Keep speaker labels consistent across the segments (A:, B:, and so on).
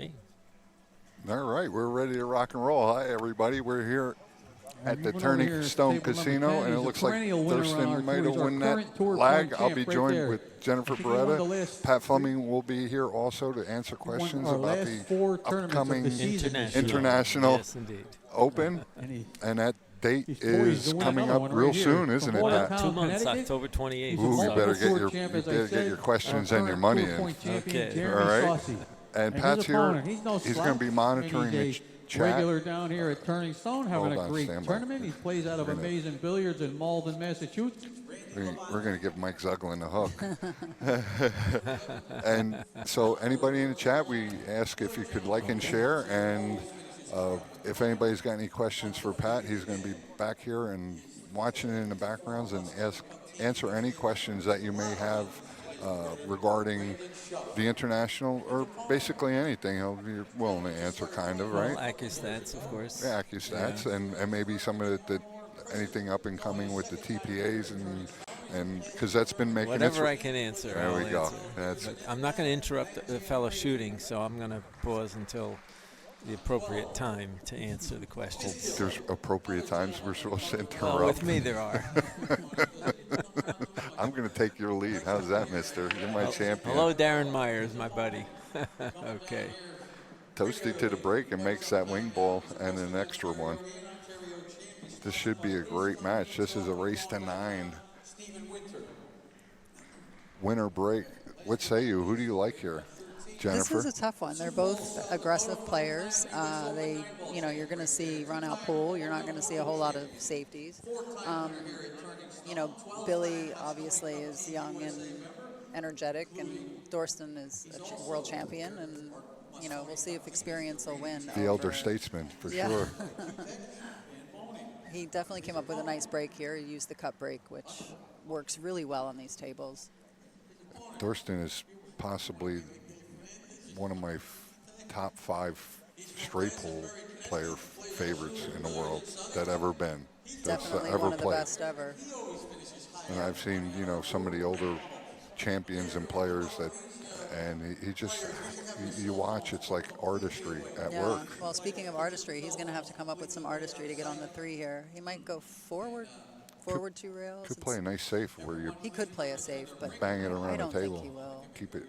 A: Okay.
B: All right, we're ready to rock and roll. Hi, everybody. We're here at the
C: Moving over
B: Turning
C: here,
B: Stone
C: table number
B: Casino,
C: 10.
B: and it
C: He's a
B: looks like
C: perennial winner on
B: Thorsten
C: our
B: might
C: tour.
B: have
C: He's our
B: won that
C: current tour
B: lag.
C: point
B: I'll
C: champ
B: be
C: right
B: joined
C: there.
B: with Jennifer
C: I think he won
B: Beretta.
C: the last
B: Pat Fleming will be here also to answer
C: He won
B: questions
C: our
B: about
C: last
B: the
C: 4 tournaments of
B: upcoming
C: the season.
B: International
A: Yes, indeed.
B: Open,
C: And
B: and that date
C: he's poised
B: is
C: to win
B: coming
C: another
B: up
C: one
B: real
C: right here.
B: soon, isn't
C: From
B: it,
C: Watertown,
B: Pat?
A: 2 months,
C: Connecticut.
A: October 28th.
C: He's a
B: Ooh, you
C: multiple
B: better get
C: tour
B: your
C: champ,
B: you
C: as I
B: better get
C: said.
B: your questions
C: Our
B: and your
C: current
B: money
C: tour
B: in.
C: point champion,
A: Okay.
C: Jeremy
B: All right.
C: Saucy.
B: And
C: his
B: Pat's here.
C: opponent, he's no
B: He's
C: slouch.
B: going to be monitoring
C: And
B: the
C: he's a
B: chat.
C: regular down here at Turning Stone, having
B: Hold
C: a
B: on,
C: great
B: stand by.
C: tournament. He plays out of
B: We're gonna-
C: Amazing Billiards in Malden, Massachusetts.
B: We're going to give Mike Zuglin the hook. And so anybody in the chat, we ask if you could like and share. And if anybody's got any questions for Pat, he's going to be back here and watching in the backgrounds and answer any questions that you may have regarding the international or basically anything. He'll be willing to answer, kind of, right?
A: Well, AccuStats, of course.
B: Yeah, AccuStats, and maybe some of the anything up and coming with the TPAs and because that's been making
A: Whatever I can answer.
B: There
A: I'll
B: we go.
A: answer.
B: That's
A: But I'm not going to interrupt the fellow shooting, so I'm going to pause until the appropriate time to answer the questions.
B: there's appropriate times we're supposed to interrupt.
A: Well, with me there are.
B: I'm going to take your lead. How's that, mister? You're my champion.
A: Hello, Darren Myers, my buddy. Okay.
B: Toasty to the break and makes that wing ball and an extra one. This should be a great match. This is a race to 9. Winner break. What say you? Who do you like here? Jennifer?
D: This is a tough one. They're both aggressive players. You're going to see run-out pool. You're not going to see a whole lot of safeties. Billy obviously is young and energetic, and Thorsten is a world champion, and we'll see if experience will win.
B: The elder statesman, for sure.
D: He definitely came up with a nice break here. He used the cut break, which works really well on these tables.
B: Thorsten is possibly one of my top 5 straight pool player favorites in the world that ever been. That's
D: Definitely
B: ever
D: one of the
B: played.
D: best ever.
B: And I've seen, some of the older champions and players that, and he just, you watch, it's like artistry at work.
D: Well, speaking of artistry, he's going to have to come up with some artistry to get on the 3 here. He might go forward 2 rails.
B: Could play a nice safe where you
D: He could play a safe, but
B: bang it around
D: I don't
B: the table.
D: think he will.
B: Keep it.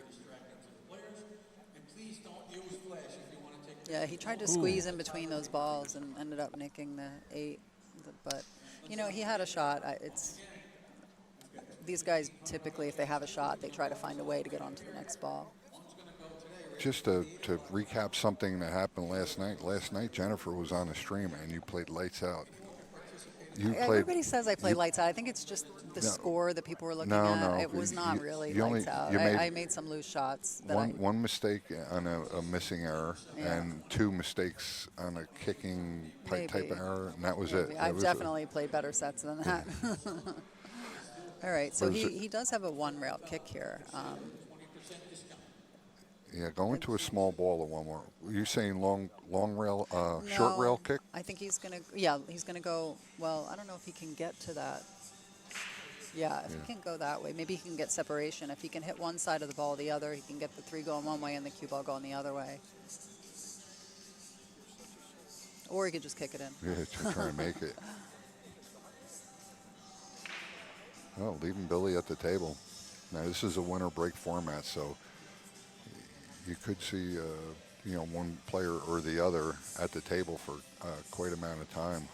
D: Yeah, he tried to squeeze in between those balls and ended up nicking the 8. But, he had a shot. These guys typically, if they have a shot, they try to find a way to get onto the next ball.
B: Just to recap something that happened last night. Last night, Jennifer was on the stream, and you played lights out.
D: Everybody says I play lights out. I think it's just the score that people were looking at.
B: No.
D: It was not really
B: you
D: lights out. I made some loose shots.
B: One mistake on a missing error, and 2 mistakes on a kicking type of error, and that was it.
D: I've definitely played better sets than that. All right, so he does have a 1-rail kick here.
B: Going to a small ball of 1 more. Were you saying long rail, short rail kick?
D: I think he's going to go, well, I don't know if he can get to that. Yeah, if he can go that way, maybe he can get separation. If he can hit one side of the ball or the other, he can get the 3 going one way and the cue ball going the other way. Or he could just kick it in.
B: Yeah, trying to make it. Well, leaving Billy at the table. Now, this is a winner break format, so you could see, one player or the other at the table for quite amount of time.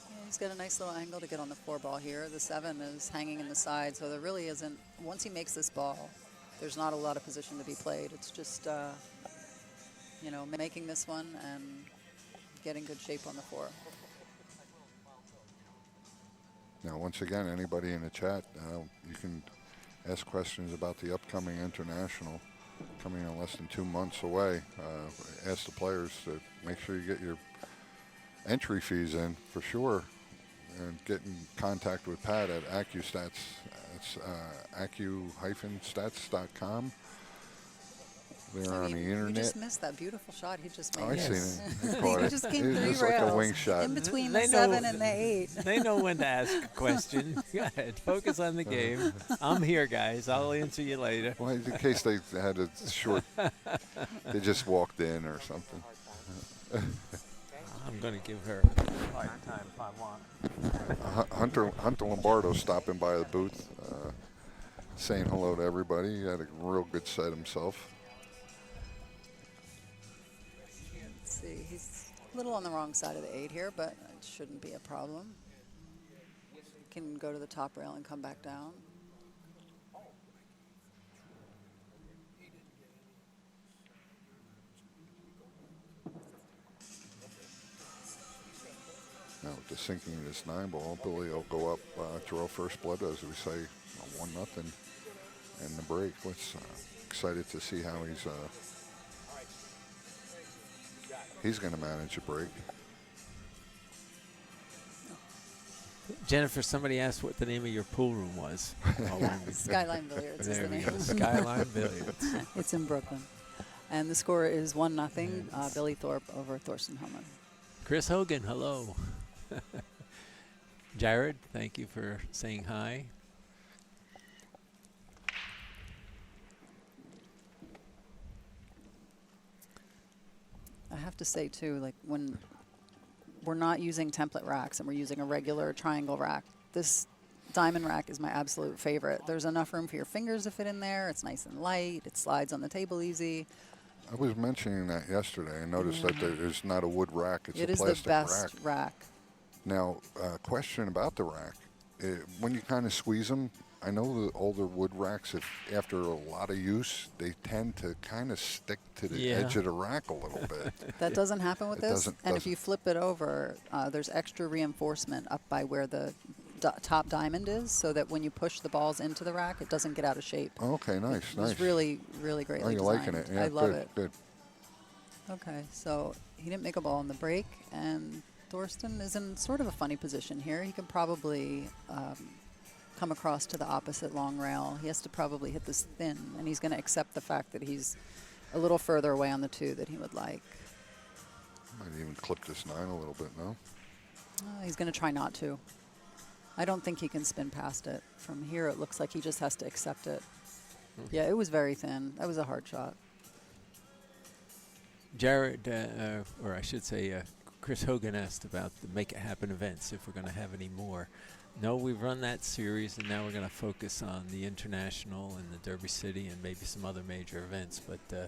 D: Yeah, he's got a nice little angle to get on the 4 ball here. The 7 is hanging in the side, so there really isn't, once he makes this ball, there's not a lot of position to be played. It's just, making this one and getting good shape on the 4.
B: Now, once again, anybody in the chat, you can ask questions about the upcoming international coming in less than 2 months away. Ask the players to make sure you get your entry fees in for sure, and get in contact with Pat at AccuStats. It's accu-stats.com. there
D: I
B: on the
D: mean, you
B: internet.
D: just missed that beautiful shot he just made.
B: Oh, I
A: Yes.
B: seen it. I caught
D: He
B: it.
D: just came
B: It
D: three
B: was
D: rails
B: like a wing shot.
D: in between
A: They
D: the
A: know-
D: 7 and the 8.
A: They know when to ask a question. Go ahead. Focus on the game. I'm here, guys. I'll answer you later.
B: Well, in case they had a short, they just walked in or something.
A: I'm going to give her a hard time if I want.
B: Hunter Lombardo stopping by the booth, saying hello to everybody. He had a real good set himself.
D: Let's see, he's a little on the wrong side of the 8 here, but it shouldn't be a problem. Can go to the top rail and come back down.
B: Now with the sinking of this 9 ball, Billy will go up, draw first blood, as we say, 1-0 in the break. Let's excited to see how he's going to manage a break.
A: Jennifer, somebody asked what the name of your pool room was.
D: Skyline Billiards is
A: There
D: the
A: we
D: name.
A: go. Skyline Billiards.
D: It's in Brooklyn. And the score is 1-0, Billy Thorpe over Thorsten Hohmann.
A: Chris Hogan, hello. Jared, thank you for saying hi.
D: I have to say, too, like when we're not using template racks and we're using a regular triangle rack, this diamond rack is my absolute favorite. There's enough room for your fingers to fit in there. It's nice and light. It slides on the table easy.
B: I was mentioning that yesterday. I noticed that there's not a wood rack. It's
D: It
B: a
D: is the
B: plastic
D: best
B: rack.
D: rack.
B: Now, question about the rack. When you kind of squeeze them, I know the older wood racks, after a lot of use, they tend to kind of stick to the edge of the rack a little bit.
D: That doesn't happen with
B: It
D: this.
B: doesn't-
D: And if you flip it over, there's extra reinforcement up by where the top diamond is, so that when you push the balls into the rack, it doesn't get out of shape.
B: Okay, nice, nice.
D: It's really, really greatly
B: you're
D: designed.
B: liking it. Yeah,
D: I love
B: good,
D: it.
B: Good.
D: Okay, so he didn't make a ball in the break, and Thorsten is in sort of a funny position here. He can probably come across to the opposite long rail. He has to probably hit this thin, and he's going to accept the fact that he's a little further away on the 2 than he would like.
B: Might even clip this 9 a little bit, no?
D: He's going to try not to. I don't think he can spin past it. From here, it looks like he just has to accept it. Yeah, it was very thin. That was a hard shot.
A: Jared, or I should say Chris Hogan asked about the Make It Happen events, if we're going to have any more. No, we've run that series, and now we're going to focus on the International and the Derby City and maybe some other major events. But the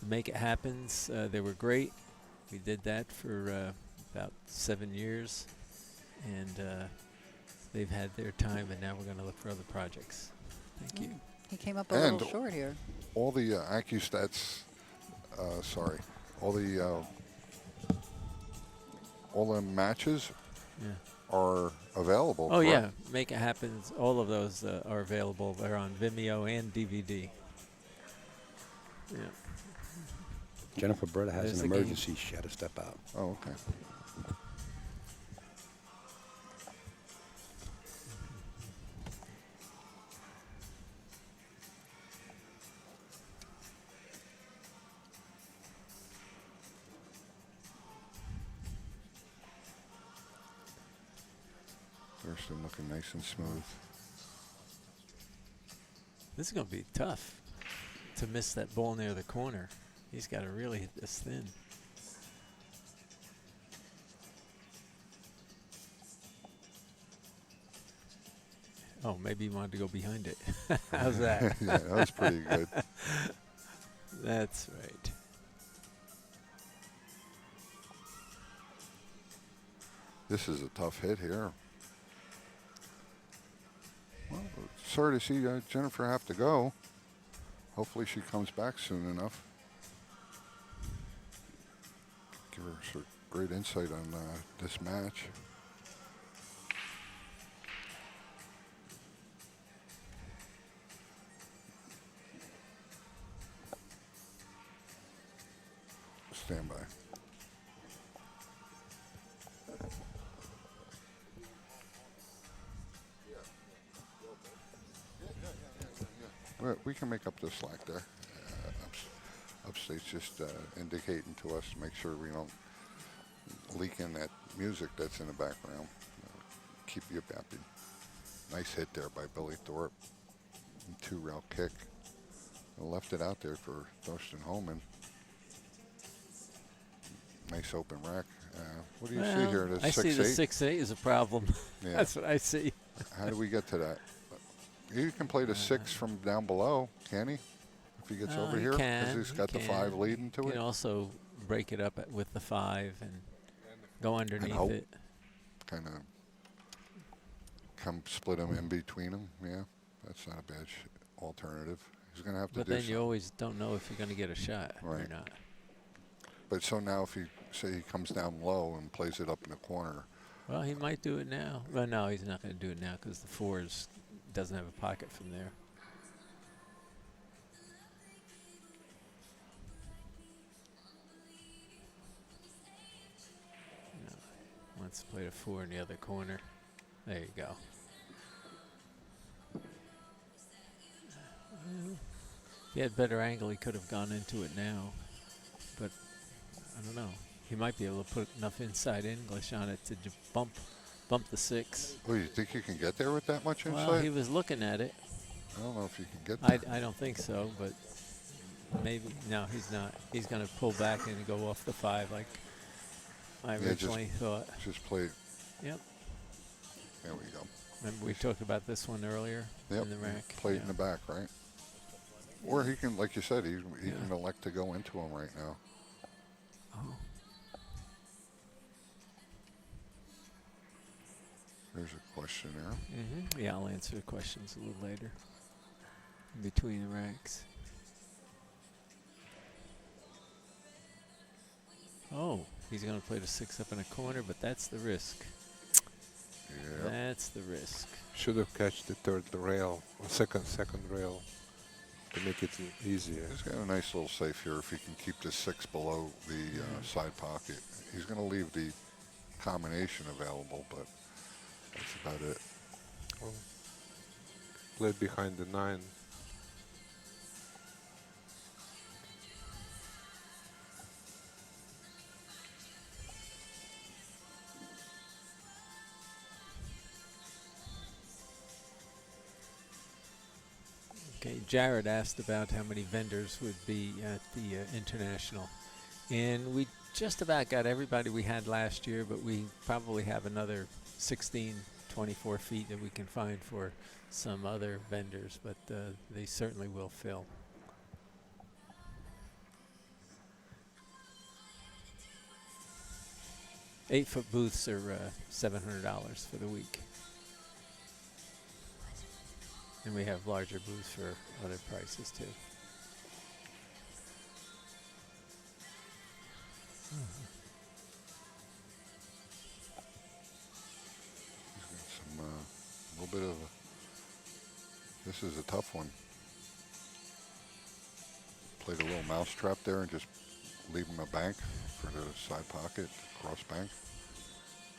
A: Make It Happens, they were great. We did that for about 7 years, and they've had their time, and now we're going to look for other projects. Thank you.
D: He came up a little short here.
B: All the AccuStats, all the matches are available.
A: Oh,
B: correct?
A: yeah. Make It Happen. All of those are available. They're on Vimeo and DVD. Yeah.
E: Jennifer Berta has
A: There's
E: an
A: the game.
E: emergency. She had to step out.
B: Oh, okay. Thurston looking nice and smooth.
A: This is going to be tough to miss that ball near the corner. He's got to really hit this thin. Oh, maybe he wanted to go behind it. How's that?
B: Yeah, that was pretty good.
A: That's right.
B: This is a tough hit here. Well, sorry to see Jennifer have to go. Hopefully she comes back soon enough. Give her some great insight on this match. Stand by. We can make up the slack there. upstate's just indicating to us to make sure we don't leak in that music that's in the background. Keep you happy. Nice hit there by Billy Thorpe. 2-rail kick. Left it out there for Thorsten Hohmann. Nice open rack. What do you see here? The
A: I see the
B: 6-8?
A: 6-8 is a problem.
B: Yeah.
A: That's what I see.
B: How do we get to that? He can play the 6 from down below, can he? If he gets over
A: He
B: here?
A: can.
B: He's
A: He
B: got the
A: can.
B: 5 leading to
A: You
B: it.
A: can also break it up with the 5 and go underneath
B: hope.
A: it.
B: Kind of come split him in between them. Yeah, that's not a bad alternative. He's going to have to
A: But
B: do
A: then
B: something.
A: you always don't know if you're going to get a shot or
B: Right.
A: not.
B: But so now if he, say he comes down low and plays it up in the corner,
A: Well, he might do it now. Well, no, he's not going to do it now because the 4s doesn't have a pocket from there. No. Let's play the 4 in the other corner. There you go. Well, if he had better angle, he could have gone into it now. But I don't know. He might be able to put enough inside English on it to bump the 6.
B: oh, you think you can get there with that much
A: Well,
B: insight?
A: he was looking at it.
B: I don't know if you can get there.
A: I don't think so, but maybe. No, he's not. He's going to pull back and go off the 5 like I
B: Yeah,
A: originally thought.
B: Just play.
A: Yep.
B: There we go.
A: Remember we talked about this one earlier
B: Yep.
A: in the rack?
B: Play it in the back, right? Or he can, like you said, he
A: Yeah.
B: can elect to go into him right now.
A: Oh.
B: There's a question there.
A: Yeah, I'll answer the questions a little later. In between the racks. Oh, he's going to play the 6 up in a corner, but that's the risk.
B: Yeah.
A: That's the risk.
E: Should have catched the third rail, or second rail, to make it easier.
B: He's got a nice little safe here if he can keep the 6 below the side pocket. He's going to leave the combination available, but that's about it.
E: Well, played behind the 9.
A: Okay, Jared asked about how many vendors would be at the International. And we just about got everybody we had last year, but we probably have another 16, 24 feet that we can find for some other vendors, but they certainly will fill. Eight-foot booths are $700 for the week. And we have larger booths for other prices too.
B: He's got some, a little bit of, this is a tough one. Played a little mousetrap there and just leave him a bank for the side pocket, cross bank.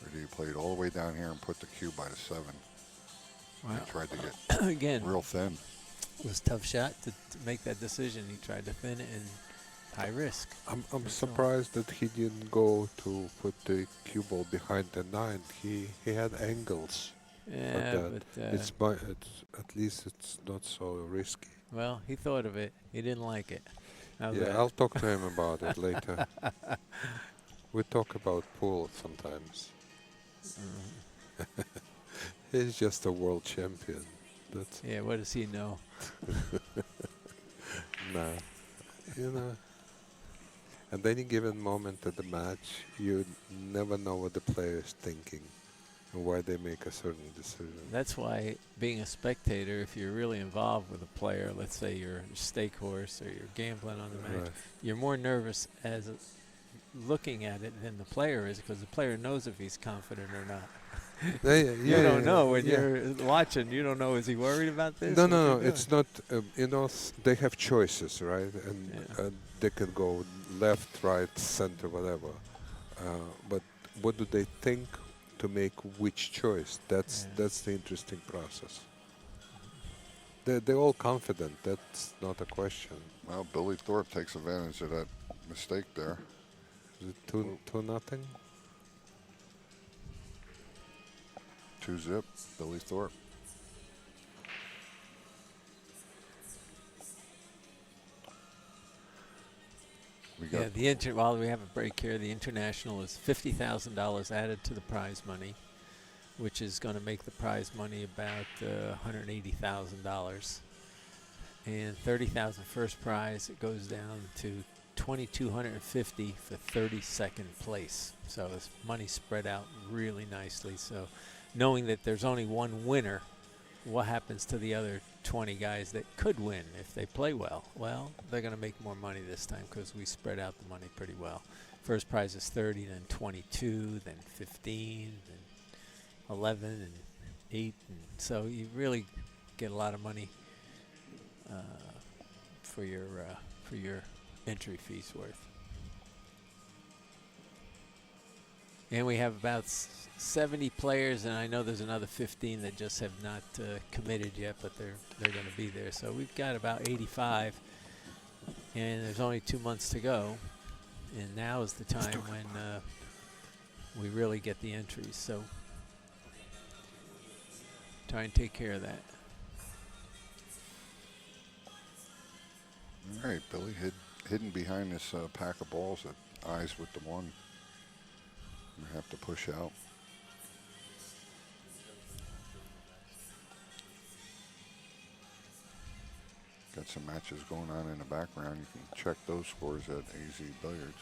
B: Or do you play it all the way down here and put the cue by the 7?
A: Wow.
B: He tried to get
A: Again,
B: real thin.
A: it was a tough shot to make that decision. He tried to thin it and high risk.
E: I'm
A: That's all.
E: surprised that he didn't go to put the cue ball behind the 9. He had angles
A: Yeah,
E: for that.
A: but
E: It's at least it's not so risky.
A: well, he thought of it. He didn't like it. How's
E: Yeah,
A: that?
E: I'll talk to him about it later. We talk about pool sometimes. He's just a world champion. That's
A: Yeah, what does he know?
E: nah, you know. At any given moment of the match, you never know what the player is thinking and why they make a certain decision.
A: That's why being a spectator, if you're really involved with a player, let's say you're a stake horse or you're gambling on the match,
E: Right.
A: you're more nervous as looking at it than the player is, because the player knows if he's confident or not. You don't know when you're watching. You don't know, is he worried about this?
E: No,
A: What's
E: no,
A: he
E: no. It's
A: doing?
E: not. You know, they have choices, right? And
A: Yeah.
E: they could go left, right, center, whatever. But what do they think to make which choice? That's
A: Yeah.
E: that's the interesting process. They're all confident. That's not a question.
B: Well, Billy Thorpe takes advantage of that mistake there.
E: Is it 2-0?
B: 2-zip, Billy Thorpe. We got
A: While we have a break here, the international is $50,000 added to the prize money, which is going to make the prize money about $180,000. And $30,000 first prize, it goes down to $2,250 for 32nd place. So this money spread out really nicely. So knowing that there's only one winner, what happens to the other 20 guys that could win if they play well? Well, they're going to make more money this time because we spread out the money pretty well. First prize is 30, then 22, then 15, then 11, and 8. And so you really get a lot of money for your entry fees worth. And we have about 70 players, and I know there's another 15 that just have not committed yet, but they're going to be there. So we've got about 85, and there's only 2 months to go. And now is the time when we really get the entries. So try and take care of that.
B: All right, Billy hidden behind this pack of balls that eyes with the one. We have to push out. Got some matches going on in the background. You can check those scores at AZ Billiards.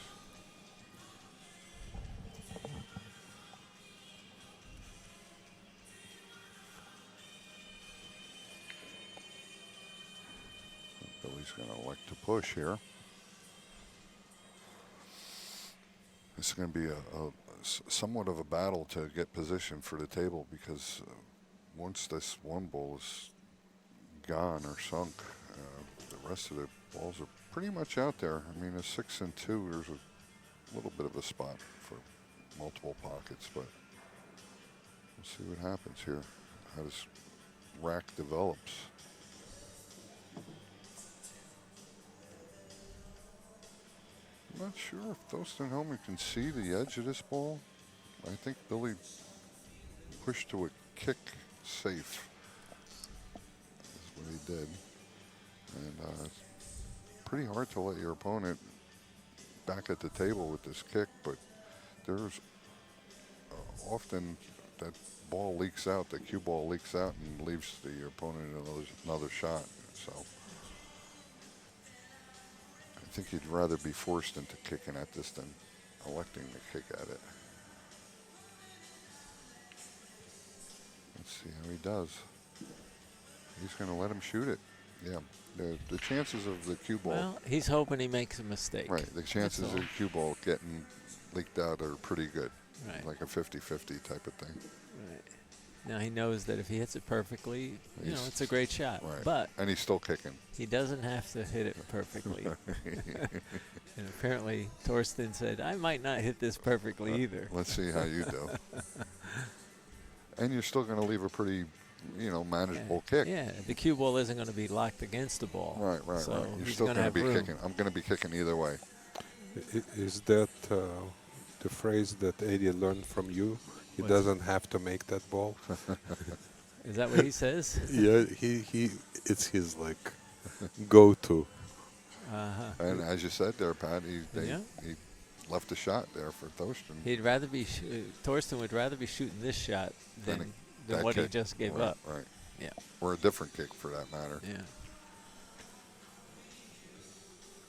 B: Billy's going to elect to push here. This is going to be somewhat of a battle to get position for the table because once this one ball is gone or sunk, the rest of the balls are pretty much out there. I mean, a 6 and 2, there's a little bit of a spot for multiple pockets, but we'll see what happens here, how this rack develops. I'm not sure if Thorsten Hohmann can see the edge of this ball. I think Billy pushed to a kick safe. That's what he did. And it's pretty hard to let your opponent back at the table with this kick, but there's often that ball leaks out, the cue ball leaks out and leaves the opponent another shot. So I think he'd rather be forced into kicking at this than electing to kick at it. Let's see how he does. He's going to let him shoot it. Yeah, the chances of the cue ball.
A: Well, he's hoping he makes a mistake.
B: Right, the chances of the cue ball getting leaked out are pretty good.
A: Right.
B: Like a 50-50 type of thing.
A: Right. Now he knows that if he hits it perfectly, you know, it's a great shot.
B: Right.
A: But
B: and he's still kicking.
A: He doesn't have to hit it perfectly. And apparently Thorsten said, I might not hit this perfectly either.
B: Let's see how you do. And you're still going to leave a pretty, manageable kick.
A: Yeah, the cue ball isn't going to be locked against the ball.
B: Right.
A: So
B: You're
A: he's
B: still going to be
A: room.
B: kicking. I'm going to be kicking either way.
E: Is that the phrase that Eddie learned from you? He doesn't have to make that ball.
A: Is that what he says?
E: Yeah, it's his go-to.
B: And as you said there, Pat, he left a shot there for Thorsten.
A: He'd rather be Thorsten would rather be shooting this shot than what
B: kick.
A: he just gave
B: Right,
A: up.
B: Right.
A: Yeah.
B: Or a different kick for that matter.
A: Yeah.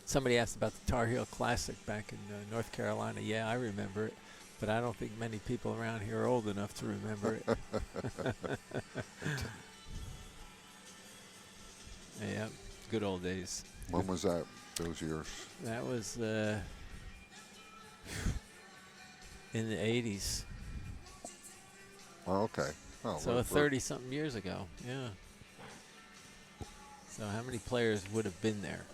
A: Somebody asked about the Tar Heel Classic back in North Carolina. Yeah, I remember it, but I don't think many people around here are old enough to remember it. Yeah, good old days.
B: When was that? Those years?
A: That was in the 80s.
B: Oh, okay. Oh,
A: So 30-something years ago, yeah. So how many players would have been there?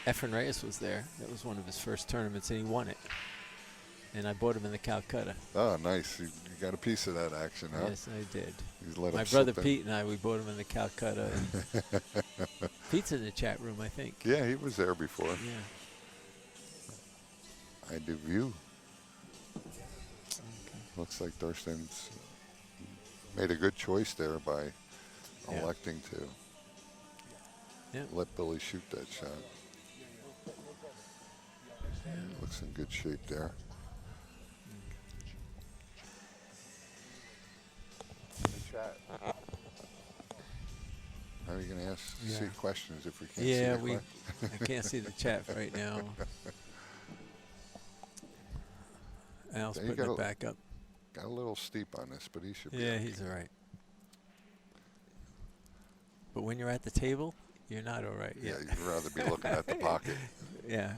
A: Efren Reyes was there. That was one of his first tournaments, and he won it. and I bought him in the Calcutta.
B: Oh, nice. You got a piece of that action, huh?
A: Yes, I did.
B: You let
A: My
B: him
A: brother
B: slip in.
A: Pete and I, we bought him in the Calcutta. And Pete's in the chat room, I think.
B: Yeah, he was there before.
A: Yeah.
B: I do view. Looks like Thorsten's made a good choice there by
A: Yeah.
B: electing to
A: Yeah.
B: let Billy shoot that shot. Looks in good shape there. Chat. How are you going to see questions if we can't see
A: Yeah,
B: the
A: we.
B: question?
A: I can't see the chat right now. Al's
B: There you
A: putting
B: go.
A: it back up.
B: Got a little steep on this, but he should be.
A: Yeah,
B: okay.
A: he's all right. But when you're at the table, you're not all right.
B: Yeah,
A: Yeah.
B: you'd rather be looking at the pocket.
A: Yeah.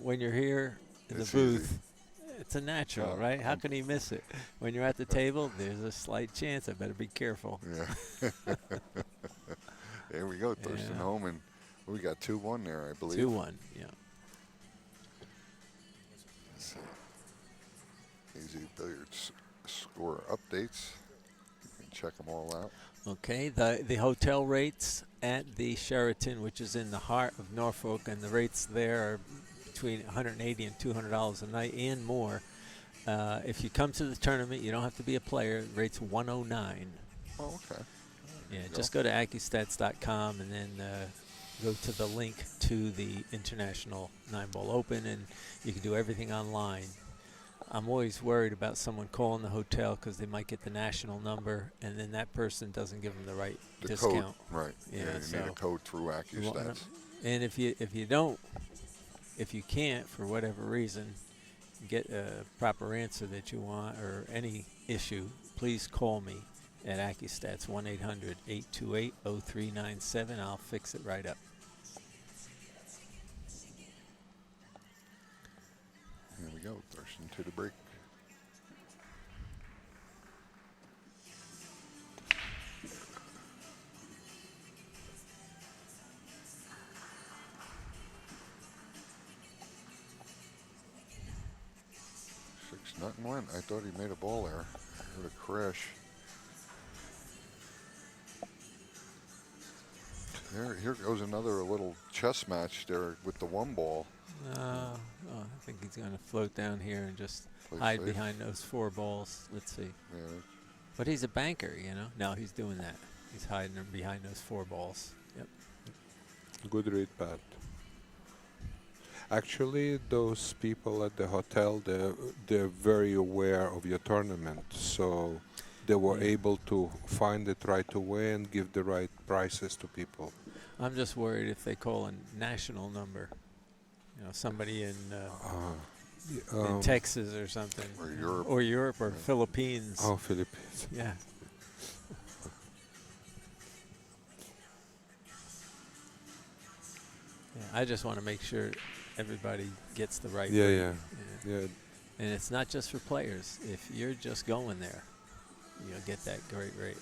A: When you're here in
B: It's
A: the
B: easy.
A: booth, it's a natural,
B: Oh,
A: right? How can he miss it? When you're at the table, there's a slight chance. I better be careful.
B: Yeah. There we go, Thorsten
A: Yeah.
B: Hohmann. We got 2-1 there, I believe.
A: 2-1. Yeah.
B: Let's see. Easy Billiards score updates. You can check them all out.
A: Okay. The hotel rates at the Sheraton, which is in the heart of Norfolk, and the rates there are between $180 and $200 a night and more. If you come to the tournament, you don't have to be a player. The rate's $109.
B: Oh, okay.
A: Yeah,
B: you
A: just go to AccuStats.com and then go to the link to the International 9-Ball Open, and you can do everything online. I'm always worried about someone calling the hotel because they might get the national number, and then that person doesn't give them the right
B: The
A: discount.
B: code, right.
A: Yeah,
B: you need
A: so
B: a code through
A: You want
B: AccuStats.
A: And if you can't for whatever reason get a proper answer that you want or any issue, please call me at AccuStats 1-800-828-0397. I'll fix it right up.
B: Here we go, Thorsten to the break. Nothing went. I thought he made a ball there. I heard a crash. Here goes another little chess match there with the 1 ball.
A: I think he's going to float down here and just
B: Play
A: hide
B: safe.
A: behind those 4 balls. Let's see.
B: Yeah,
A: But he's a banker, you know. No, he's doing that. He's hiding behind those 4 balls. Yep.
E: Good read, Pat. Actually, those people at the hotel, they're very aware of your tournament, so they were able to find it right away and give the right prices to people.
A: I'm just worried if they call a national number. You know, somebody in Texas or something.
B: Or Europe.
A: Or Europe or Philippines.
E: Oh, Philippines.
A: Yeah. Yeah, I just want to make sure everybody gets the right rate.
E: Yeah.
A: And it's not just for players. If you're just going there, you'll get that great rate.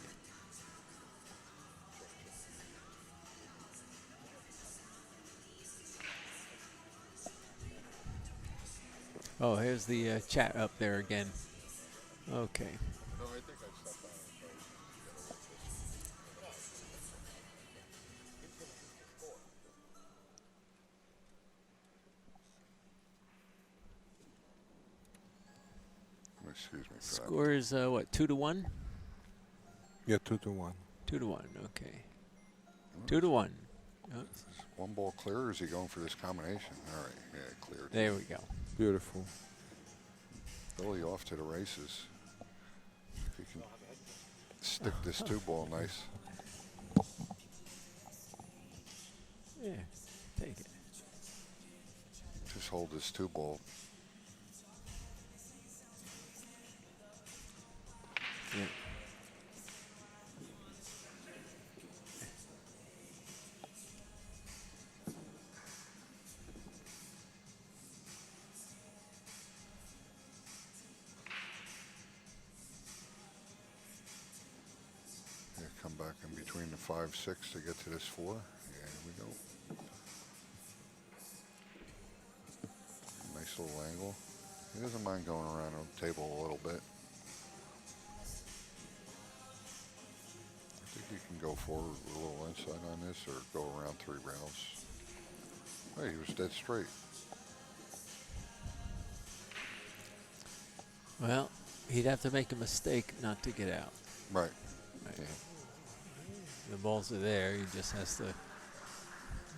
A: Oh, here's the chat up there again. Okay.
B: No, I think I stepped on it. Excuse me for that.
A: Score is what, 2-1?
E: Yeah, 2-1.
A: 2-1. Okay. 2-1. Oh,
B: Is 1 ball clear, or is he going for this combination? All right, yeah, cleared.
A: there we go.
E: Beautiful.
B: Billy off to the races. If he can stick this 2 ball nice.
A: Yeah, take it.
B: Just hold this 2 ball.
A: Yeah.
B: Yeah, come back in between the 5-6 to get to this 4. Yeah, here we go. Nice little angle. He doesn't mind going around the table a little bit. I think he can go forward a little inside on this or go around 3 rails. Hey, he was dead straight.
A: Well, he'd have to make a mistake not to get out.
B: Right.
A: Right.
B: Yeah.
A: The balls are there. He just has to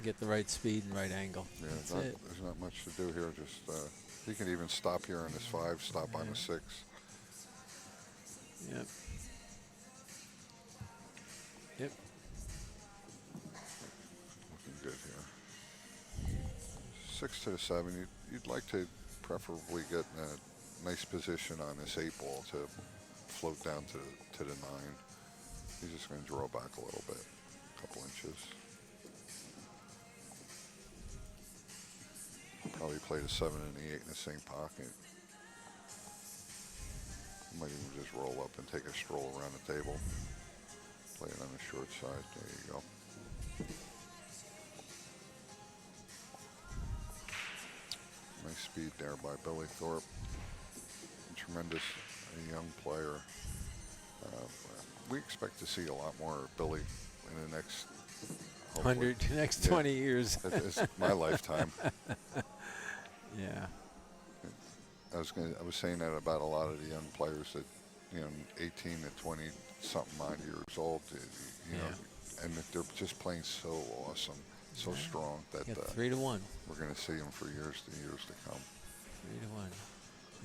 A: get the right speed and right angle.
B: Yeah,
A: That's it.
B: there's not much to do here. Just he can even stop here on his 5, stop on his 6.
A: Yep. Yep.
B: Looking good here. 6 to the 7. You'd like to preferably get in a nice position on this 8 ball to float down to the 9. He's just going to draw back a little bit, a couple inches. Probably play the 7 and the 8 in the same pocket. Might even just roll up and take a stroll around the table. Play it on the short side. There you go. Nice speed there by Billy Thorpe. Tremendous young player. We expect to see a lot more of Billy in the next
A: 20 years.
B: It's my lifetime.
A: Yeah.
B: I was saying that about a lot of the young players that, 18 to 20 something odd years old, you know, and that they're just playing so awesome, so strong that
A: 3 to 1.
B: we're going to see them for years to come.
A: 3 to 1.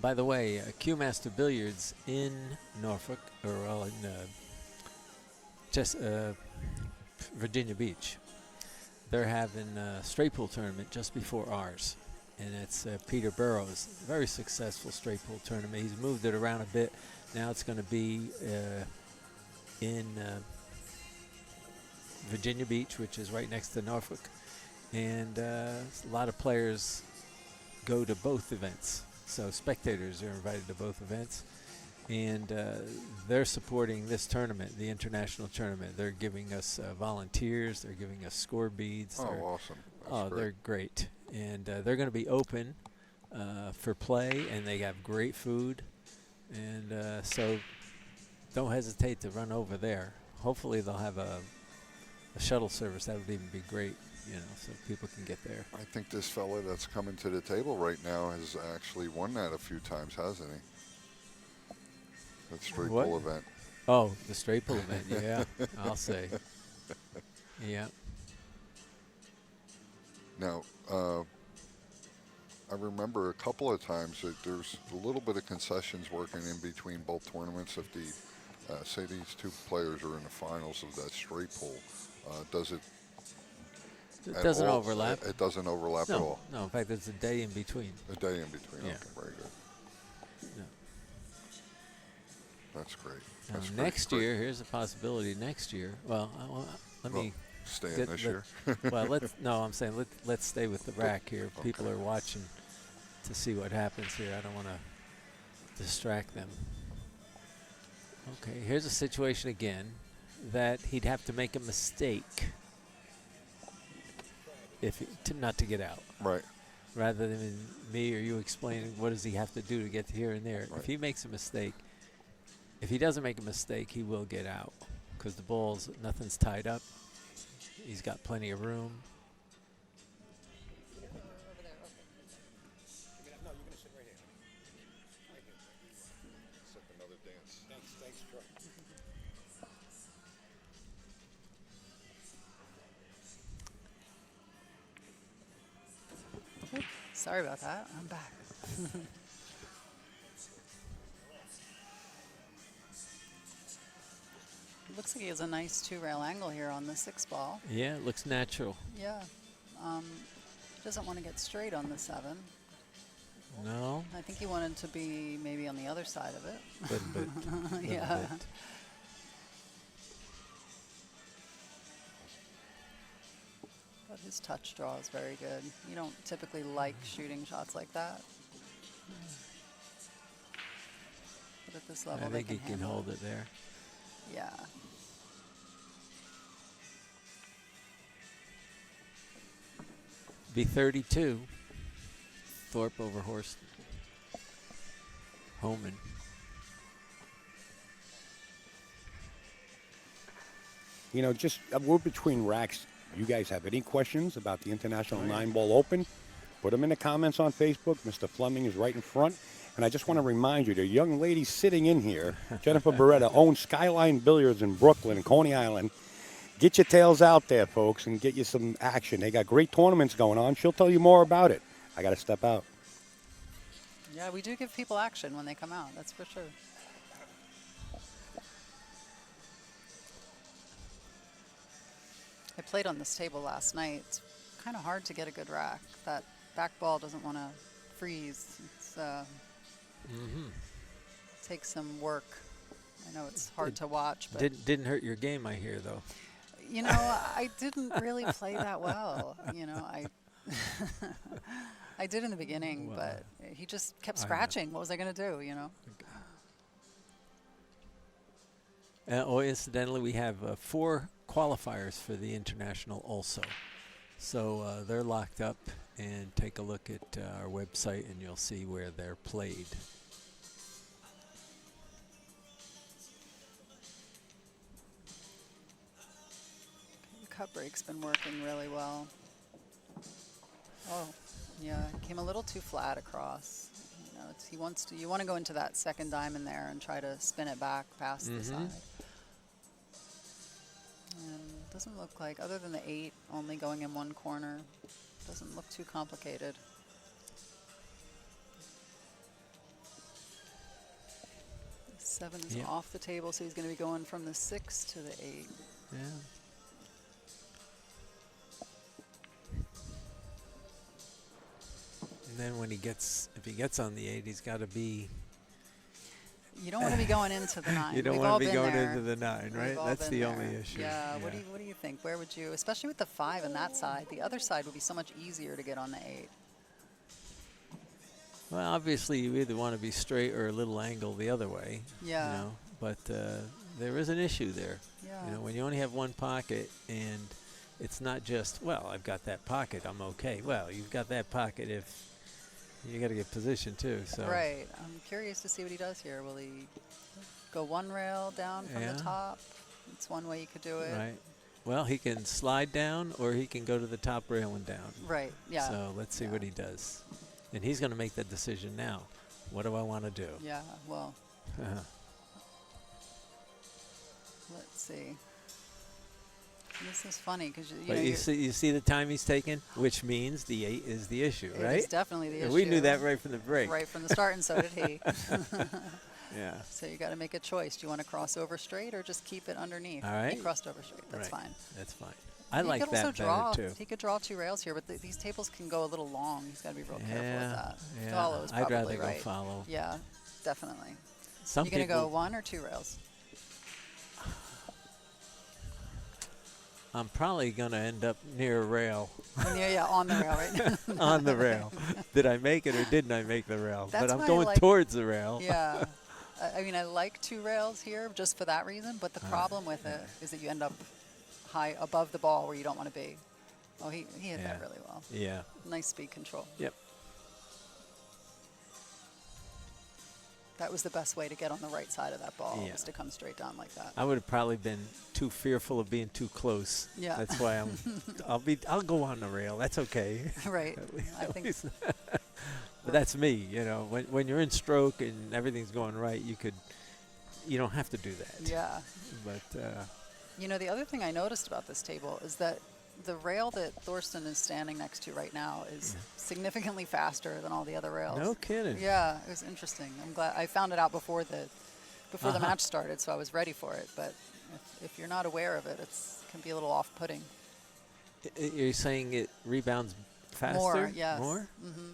A: By the way, Q Master Billiards in Norfolk, or in Virginia Beach, they're having a straight pool tournament just before ours. And it's Peter Burrows, very successful straight pool tournament. He's moved it around a bit. Now it's going to be in Virginia Beach, which is right next to Norfolk. And a lot of players go to both events. So spectators are invited to both events. And they're supporting this tournament, the international tournament. They're giving us volunteers. They're giving us score beads.
B: Oh, awesome. That's great.
A: They're great. And they're going to be open for play, and they have great food. And so don't hesitate to run over there. Hopefully they'll have a shuttle service. That would even be great, so people can get there.
B: I think this fella that's coming to the table right now has actually won that a few times, hasn't he? That straight pool event.
A: Oh, the straight pool event, yeah, I'll say. Yeah.
B: Now, I remember a couple of times that there's a little bit of concessions working in between both tournaments. If the, say these 2 players are in the finals of that straight pool, does it?
A: It doesn't overlap.
B: It doesn't overlap at all.
A: No, in fact, there's a day in between.
B: A day in between.
A: Yeah.
B: Okay, very good.
A: Yeah.
B: That's great.
A: Now,
B: That's
A: next
B: great.
A: year, here's a possibility. Next year, well, let me
B: stay in this year.
A: Well, I'm saying let's stay with the rack here. People are watching to see what happens here. I don't want to distract them. Okay, here's a situation again that he'd have to make a mistake not to get out.
B: Right.
A: Rather than me or you explaining what does he have to do to get to here and there.
B: Right.
A: If he makes a mistake, if he doesn't make a mistake, he will get out because the ball's, nothing's tied up. He's got plenty of room.
D: Sorry about that. I'm back. Looks like he has a nice 2-rail angle here on the 6 ball.
A: Yeah, it looks natural.
D: Yeah. Doesn't want to get straight on the 7.
A: No.
D: I think he wanted to be maybe on the other side of it.
A: But
D: Yeah. But his touch draw is very good. You don't typically like shooting shots like that. But at this level,
A: I think
D: they
A: he can
D: handle
A: hold it there.
D: Yeah.
A: Be 32. Thorpe over Horston. Hohmann.
F: You know, just we're between racks. You guys have any questions about the International 9-Ball Open? Put them in the comments on Facebook. Mr. Fleming is right in front. And I just want to remind you, the young lady sitting in here, Jennifer Beretta, owns Skyline Billiards in Brooklyn and Coney Island. Get your tails out there, folks, and get you some action. They got great tournaments going on. She'll tell you more about it. I got to step out.
D: Yeah, we do give people action when they come out. That's for sure. I played on this table last night. It's kind of hard to get a good rack. That back ball doesn't want to freeze. It's takes some work. I know it's hard to watch, but
A: Didn't hurt your game, I hear, though.
D: you know, I didn't really play that well. You know, I did in the beginning, but he just kept scratching. What was I going to do, you know?
A: Incidentally, we have 4 qualifiers for the International also. So they're locked up, and take a look at our website and you'll see where they're played.
D: The cut break's been working really well. Oh, yeah, came a little too flat across. You know, you want to go into that second diamond there and try to spin it back past the side. And doesn't look like, other than the 8 only going in one corner, doesn't look too complicated. The 7 is off the table, so he's going to be going from the 6 to the 8.
A: Yeah. And then when if he gets on the 8, he's got to be.
D: You don't want to be going into the 9.
A: You don't
D: We've
A: want
D: all
A: to be
D: been
A: going
D: there.
A: into the 9, right?
D: We've all
A: That's
D: been
A: the
D: there.
A: only issue.
D: Yeah. What do you think? Where would you, especially with the 5 and that side, the other side would be so much easier to get on the 8.
A: Well, obviously, you either want to be straight or a little angle the other way.
D: Yeah.
A: You know, but there is an issue there.
D: Yeah.
A: You know, when you only have one pocket and it's not just, well, I've got that pocket, I'm okay. Well, you've got that pocket if you got to get position too. So.
D: Right. I'm curious to see what he does here. Will he go one rail down from the top? It's one way you could do it.
A: Right. Well, he can slide down or he can go to the top rail and down.
D: Right. Yeah.
A: So let's see what he does. And he's going to make that decision now. What do I want to do?
D: Yeah. Well. Let's see. This is funny because
A: you see the time he's taken, which means the 8 is the issue, right?
D: It's definitely the issue.
A: We knew that right from the break.
D: Right from the start, and so did he.
A: Yeah.
D: So you got to make a choice. Do you want to cross over straight or just keep it underneath?
A: All right.
D: He crossed over straight. That's fine.
A: That's fine. I like that better too.
D: He could draw 2 rails here, but these tables can go a little long. He's got to be real careful with that.
A: Yeah.
D: Follow is probably
A: I'd rather
D: right.
A: go follow.
D: Yeah, definitely.
A: Some
D: You're going to go 1 or 2 rails?
A: I'm probably going to end up near a rail.
D: Yeah, on the rail, right?
A: On the rail. Did I make it or didn't I make the rail?
D: That's
A: but I'm
D: why I
A: going
D: like,
A: towards the rail.
D: Yeah. I mean, I like 2 rails here just for that reason, but the problem with it is that you end up high above the ball where you don't want to be. Oh, he hit that really well.
A: Yeah.
D: Nice speed control.
A: Yep.
D: That was the best way to get on the right side of that ball, was to come straight down like that.
A: I would have probably been too fearful of being too close.
D: Yeah.
A: That's why I'll go on the rail. That's okay.
D: Right. I think.
A: But that's me, you know. When you're in stroke and everything's going right, you don't have to do that.
D: Yeah.
A: But
D: you know, the other thing I noticed about this table is that the rail that Thorsten is standing next to right now is significantly faster than all the other rails.
A: No kidding.
D: Yeah, it was interesting. I'm glad I found it out before the match started, so I was ready for it. But if you're not aware of it, it can be a little off-putting.
A: You're saying it rebounds faster?
D: More, yes.
A: More?
D: Mm-hmm.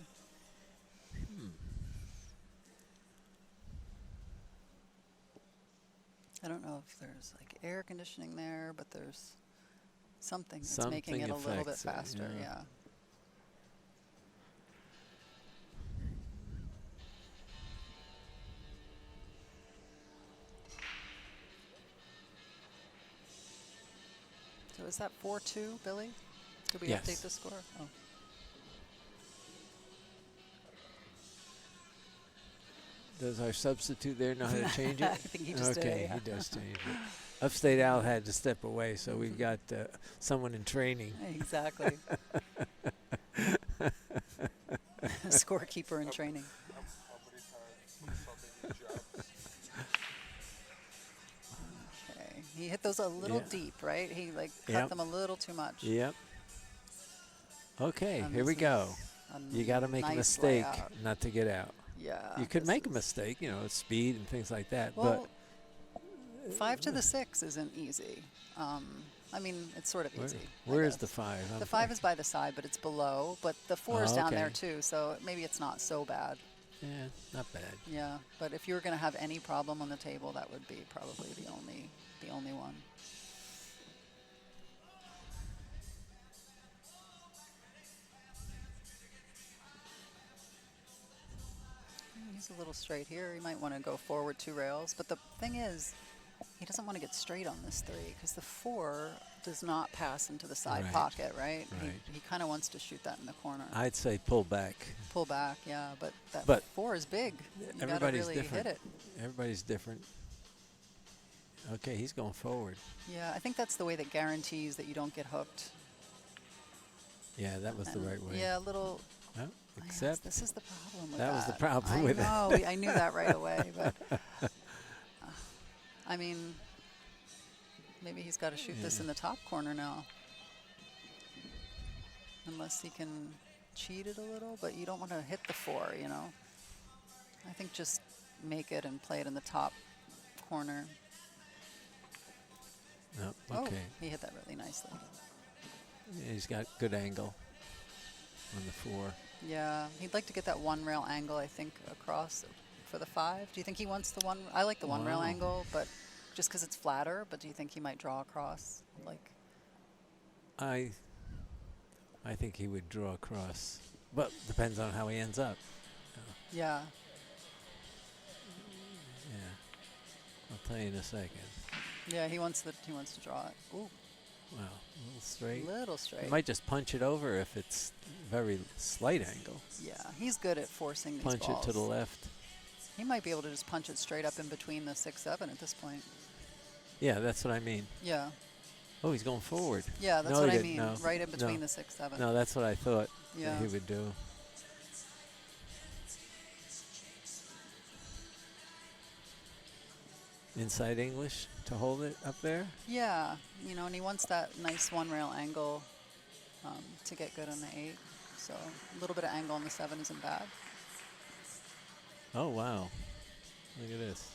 D: I don't know if there's like air conditioning there, but there's something that's making it a little bit faster. Yeah. So is that 4-2, Billy? Did we update the score? Oh.
A: Does our substitute there know how to change it?
D: I think he just did
A: okay,
D: it, yeah.
A: he does change it. Upstate Al had to step away, so we've got someone in training.
D: Exactly. Scorekeeper in training. Okay. He hit those a little
A: Yeah.
D: deep, right? He like cut
A: Yep.
D: them a little too much.
A: Yep. Okay,
D: And
A: here we
D: this
A: go.
D: is
A: You got to make a
D: nice
A: mistake
D: layout.
A: not to get out.
D: Yeah.
A: You could
D: this
A: make a
D: is-
A: mistake, you know, speed and things like that,
D: Well, 5 to the 6 isn't easy. I mean, it's sort of
A: but
D: easy.
A: where
D: I
A: is the
D: guess.
A: 5? I'm
D: The 5 is by the side, but it's below. But the 4 is
A: Oh,
D: down there
A: okay.
D: too, so maybe it's not so bad.
A: Yeah, not bad.
D: Yeah, but if you were going to have any problem on the table, that would be probably the only one. He's a little straight here. He might want to go forward 2 rails, but the thing is, he doesn't want to get straight on this 3 because the 4 does not pass into the side
A: Right.
D: pocket, right?
A: Right.
D: He kind of wants to shoot that in the corner.
A: I'd say pull back.
D: Pull back, yeah, but that
A: But
D: 4 is big. You got to
A: Everybody's
D: really
A: different.
D: hit it.
A: Everybody's different. Okay, he's going forward.
D: Yeah, I think that's the way that guarantees that you don't get hooked.
A: Yeah, that was the
D: And
A: right way.
D: Yeah, a little.
A: Oh,
D: Yes,
A: except
D: this is the problem with
A: that
D: that.
A: was the problem
D: I
A: with it.
D: know, I knew that right away, but I mean, maybe he's got to shoot this
A: Yeah.
D: in the top corner now, unless he can cheat it a little. But you don't want to hit the 4, you know. I think just make it and play it in the top corner.
A: no,
D: Oh,
A: okay.
D: he hit that really nicely.
A: Yeah, he's got good angle on the 4.
D: Yeah, he'd like to get that 1 rail angle, I think, across for the 5. Do you think he wants the 1? I like the 1 rail
A: Wow.
D: angle, but just because it's flatter. But do you think he might draw across? Like,
A: I think he would draw across, but depends on how he ends up.
D: yeah,
A: Yeah, I'll tell you in a second.
D: yeah, he wants to draw it. Ooh,
A: Wow, a little straight.
D: little
A: He
D: straight.
A: might just punch it over if it's very slight angle.
D: Yeah, he's good at forcing these
A: Punch
D: balls.
A: it to the left.
D: He might be able to just punch it straight up in between the 6-7 at this point.
A: Yeah, that's what I mean.
D: Yeah,
A: Oh, he's going forward.
D: yeah, that's
A: No,
D: what
A: he
D: I
A: didn't.
D: mean.
A: No.
D: Right in between
A: No.
D: the 6-7.
A: No, that's what I thought
D: Yeah.
A: that he would do. Inside English to hold it up there.
D: Yeah, you know, and he wants that nice 1 rail angle to get good on the 8. So a little bit of angle on the 7 isn't bad.
A: Oh, wow. Look at this.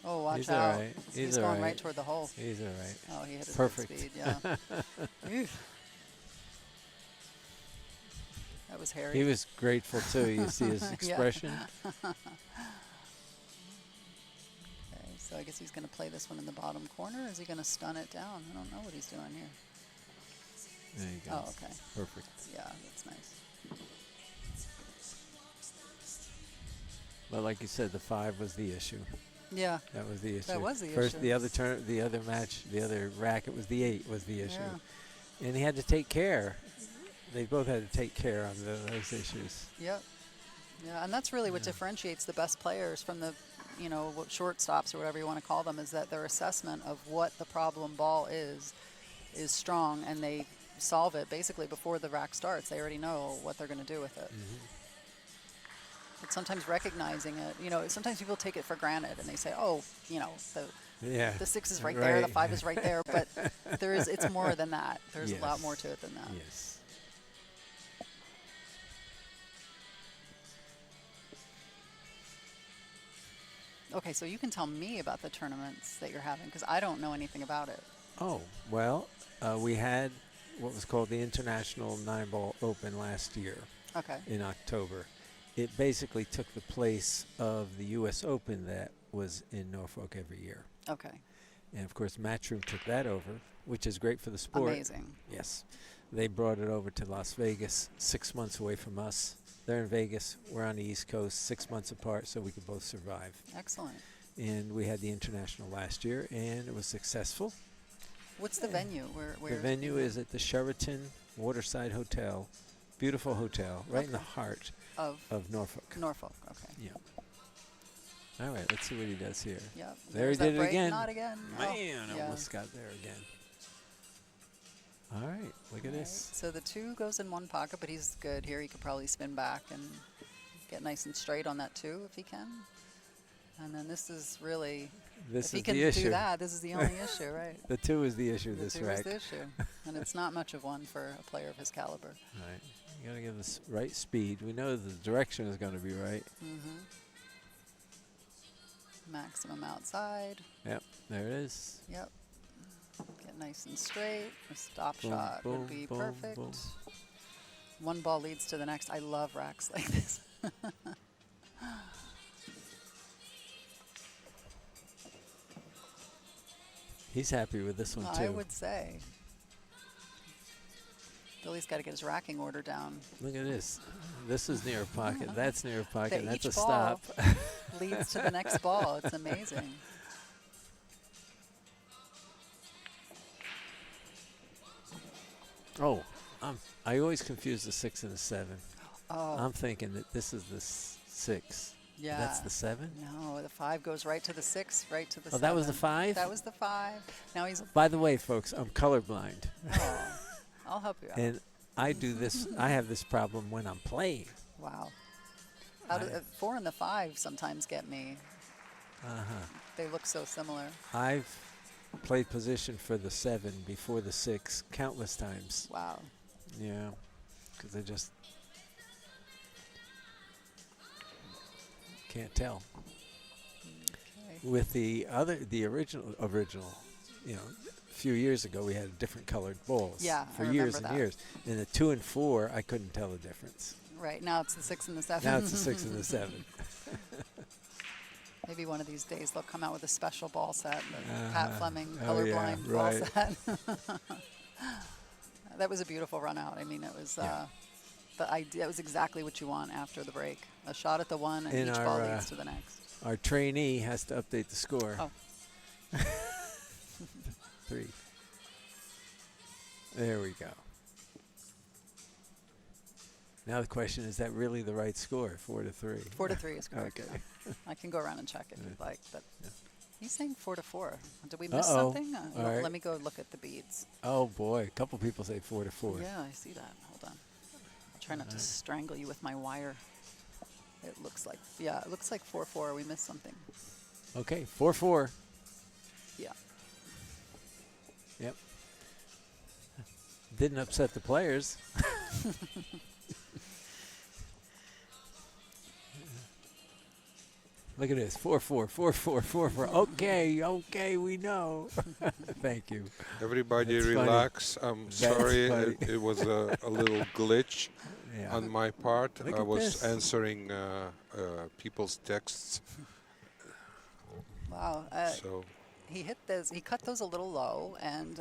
D: Oh, watch
A: He's
D: out.
A: all right. He's all
D: going right
A: right.
D: toward the hole.
A: He's all right.
D: Oh, he hit his
A: Perfect.
D: good speed, yeah. Oof. That was hairy.
A: He was grateful, too. You see his
D: Yeah.
A: expression.
D: Okay, so I guess he's going to play this one in the bottom corner. Or is he going to stun it down? I don't know what he's doing here.
A: There you go.
D: Oh, okay.
A: Perfect.
D: Yeah, that's nice.
A: But like you said, the 5 was the issue.
D: Yeah,
A: That was the issue.
D: was the
A: First,
D: issue.
A: the other turn, the other match, the other racket was the 8 was the issue,
D: Yeah.
A: and he had to take care. They both had to take care of those issues.
D: Yep. Yeah, and that's really what differentiates the best players from the, you know, shortstops or whatever you want to call them, is that their assessment of what the problem ball is strong, and they solve it basically before the rack starts. They already know what they're going to do with it. But sometimes recognizing it, you know, sometimes people take it for granted and they say, oh, you know,
A: Yeah.
D: the 6 is right there, the
A: Right.
D: 5 is right there, but it's more than that. There's a lot
A: Yes.
D: more to it than that.
A: Yes.
D: Okay, so you can tell me about the tournaments that you're having, because I don't know anything about it.
A: Oh, well, we had what was called the International 9-Ball Open last year
D: Okay.
A: in October. It basically took the place of the U.S. Open that was in Norfolk every year.
D: Okay.
A: And, of course, Matchroom took that over, which is great for the sport.
D: Amazing.
A: Yes. They brought it over to Las Vegas, 6 months away from us. They're in Vegas. We're on the East Coast, 6 months apart, so we could both survive.
D: Excellent.
A: And we had the International last year, and it was successful.
D: What's the venue? Where
A: The venue is at the Sheraton Waterside Hotel. Beautiful hotel, right in the heart
D: of
A: of Norfolk.
D: Norfolk. Okay.
A: Yeah. All right, let's see what he does here.
D: Yep.
A: There he
D: There's that
A: did it
D: break.
A: again.
D: Not again.
A: Man,
D: yeah.
A: almost got there again. All right, look at
D: Right.
A: this.
D: So the 2 goes in one pocket, but he's good here. He could probably spin back and get nice and straight on that 2 if he can. And then this is really,
A: This
D: if he
A: is
D: can
A: the issue.
D: do that, this is the only issue, right?
A: The 2 is the issue.
D: The
A: This
D: 2
A: rack.
D: is the issue. And it's not much of one for a player of his caliber.
A: All right, you got to give this right speed. We know the direction is going to be right.
D: Maximum outside.
A: Yep, there it is.
D: Yep. Get nice and straight. A stop
A: Boom,
D: shot
A: boom,
D: would be
A: boom,
D: perfect.
A: boom.
D: One ball leads to the next. I love racks like this.
A: He's happy with this one too.
D: I would say. Billy's got to get his racking order down.
A: Look at this. This is near pocket. That's near pocket. That's
D: Each
A: a
D: ball
A: stop.
D: leads to the next ball. It's amazing.
A: Oh, I always confuse the 6 and the 7.
D: Oh,
A: I'm thinking that this is the 6.
D: yeah.
A: That's the 7?
D: No, the 5 goes right to the 6, right to the 7.
A: Oh, that was the 5?
D: That was the 5. Now he's.
A: By the way, folks, I'm colorblind.
D: Oh, I'll help you out.
A: And I do this, I have this problem when I'm playing.
D: Wow.
A: I-
D: 4 and the 5 sometimes get me. They look so similar.
A: I've played position for the 7 before the 6 countless times.
D: Wow.
A: Yeah, because I just can't tell.
D: Okay.
A: With the original, you know, a few years ago we had different colored balls.
D: Yeah,
A: for
D: I
A: years
D: remember
A: and
D: that.
A: years. And the 2 and 4, I couldn't tell the difference.
D: Right, now it's the 6 and the 7.
A: Now it's the 6 and the 7.
D: Maybe one of these days they'll come out with a special ball set, the Pat Fleming
A: Oh, yeah,
D: colorblind ball
A: right.
D: set. That was a beautiful run out. I mean, it was the idea. It was exactly what you want after the break. A shot at the 1, and
A: In
D: each
A: our,
D: ball leads to the next.
A: Our trainee has to update the score.
D: Oh.
A: 3. There we go. Now the question, is that really the right score, 4-3?
D: 4-3 is correct.
A: Okay.
D: yeah. I can go around and check if you'd like, but
A: Yeah.
D: he's saying 4-4. Did we miss
A: Uh-oh.
D: something?
A: All right.
D: Let me go look at the beads.
A: Oh boy, a couple people say 4-4.
D: Yeah, I see that. Hold on. I'll try not to strangle you with my wire. It looks like, it looks like 4-4. We missed something.
A: Okay, 4-4.
D: Yeah.
A: Yep. Didn't upset the players. Look at this, 4-4, 4-4, 4-4. Okay, we know. Thank you.
E: Everybody
A: That's funny.
E: relax. I'm
A: That's
E: sorry.
A: funny.
E: It was a little glitch
A: Yeah.
E: on my part.
A: Look
E: I
A: at
E: was
A: this.
E: answering people's texts.
D: Wow.
E: So
D: He hit those. He cut those a little low and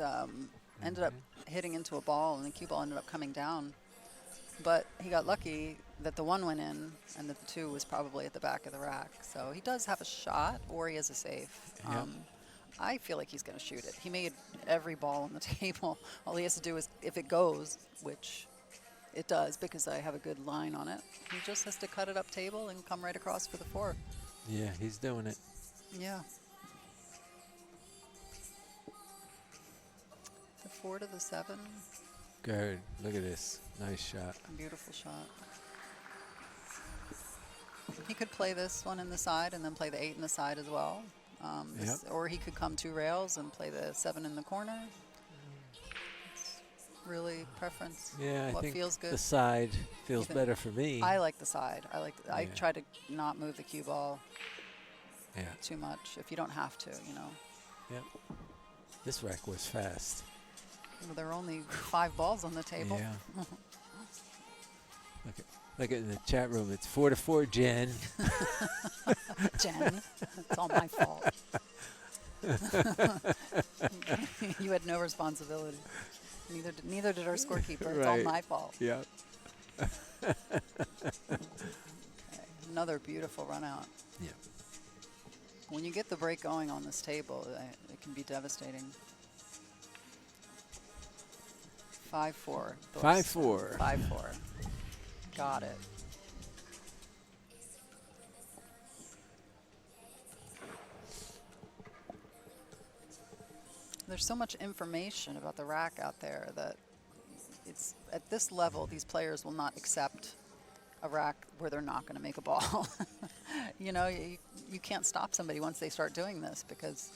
D: ended up hitting into a ball, and the cue ball ended up coming down. But he got lucky that the 1 went in, and that the 2 was probably at the back of the rack. So he does have a shot, or he has a safe.
A: Yep.
D: I feel like he's going to shoot it. He made every ball on the table. All he has to do is, if it goes, which it does because I have a good line on it, he just has to cut it up table and come right across for the 4.
A: Yeah, he's doing it.
D: Yeah. The 4 to the 7.
A: Good. Look at this. Nice shot.
D: Beautiful shot. He could play this one in the side and then play the 8 in the side as well. Or he could come 2 rails and play the 7 in the corner. It's really preference.
A: Yeah, I
D: what
A: think
D: feels good.
A: the side feels
D: Even-
A: better for me.
D: I like the side. I
A: Yeah.
D: try to not move the cue ball
A: Yeah.
D: too much if you don't have to, you know.
A: Yep. This rack was fast.
D: Well, there are only 5 balls on the table.
A: Yeah. Look at in the chat room. It's 4-4, Jen.
D: Jen, it's all my fault. You had no responsibility. Neither did our scorekeeper. It's all
A: Right.
D: my fault.
A: Yep.
D: Okay. Another beautiful run out.
A: Yeah.
D: When you get the break going on this table, it can be devastating. 5-4.
A: 5-4.
D: 5-4. Got it. There's so much information about the rack out there that it's at this level, these players will not accept a rack where they're not going to make a ball. You know, you can't stop somebody once they start doing this because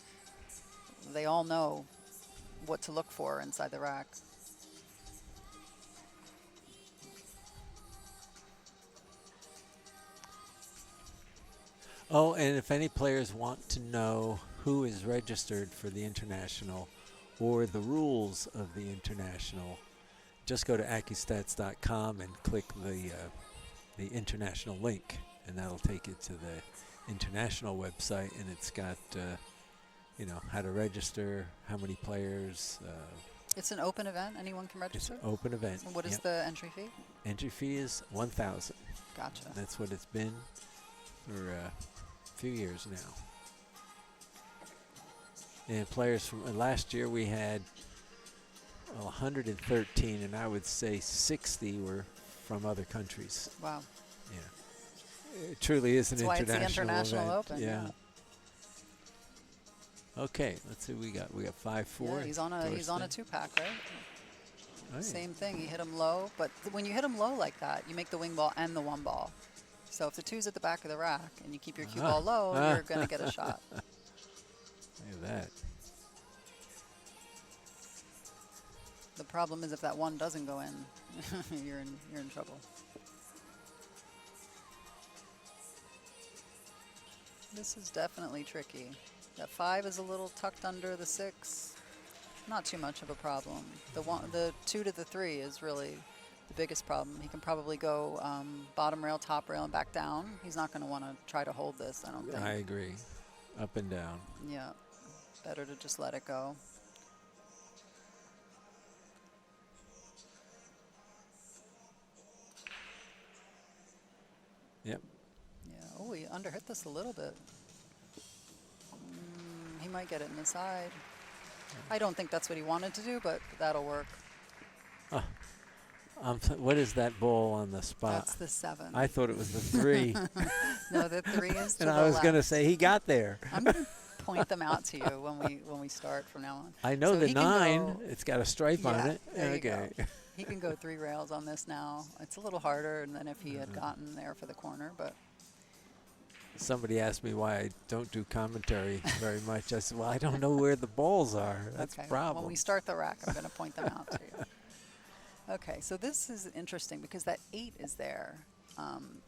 D: they all know what to look for inside the rack.
A: Oh, and if any players want to know who is registered for the International or the rules of the International, just go to accustats.com and click the International link, and that'll take you to the International website, and it's got, you know, how to register, how many players.
D: It's an open event. Anyone can
A: It's
D: register?
A: an open event.
D: And what is
A: Yep.
D: the entry fee?
A: Entry fee is $1,000.
D: Gotcha.
A: That's what it's been for a few years now. And players from last year we had 113, and I would say 60 were from other countries.
D: Wow.
A: Yeah, it truly is an
D: That's why it's the
A: international
D: International
A: event.
D: Open,
A: Yeah.
D: yeah.
A: Okay, let's see. We got 5-4.
D: Yeah, he's on a
A: Thorsten.
D: 2-pack, right?
A: Oh, yeah.
D: Same thing. You hit him low, but when you hit him low like that, you make the wing ball and the one ball. So if the 2's at the back of the rack and you keep your cue ball low, you're going to get a shot.
A: Look at that.
D: The problem is if that 1 doesn't go in, you're in trouble. This is definitely tricky. That 5 is a little tucked under the 6. Not too much of a problem. The 2 to the 3 is really the biggest problem. He can probably go bottom rail, top rail, and back down. He's not going to want to try to hold this, I don't think.
A: I agree. Up and down.
D: Yeah, better to just let it go.
A: Yep.
D: Yeah. Oh, he underhit this a little bit. He might get it in the side. I don't think that's what he wanted to do, but that'll work.
A: What is that ball on the spot?
D: That's the 7.
A: I thought it was the 3.
D: No, the 3 is to
A: And
D: the
A: I was going to
D: left.
A: say he got there.
D: I'm going to point them out to you when we start from now on.
A: I know
D: So
A: the
D: he can
A: 9.
D: go-
A: It's got a stripe on
D: Yeah,
A: it.
D: there you
A: Okay.
D: go. He can go 3 rails on this now. It's a little harder than if he had gotten there for the corner, but
A: Somebody asked me why I don't do commentary very much. I said, well, I don't know where the balls are. That's
D: okay.
A: the problem.
D: When we start the rack, I'm going to point them out to you. Okay, so this is interesting because that 8 is there.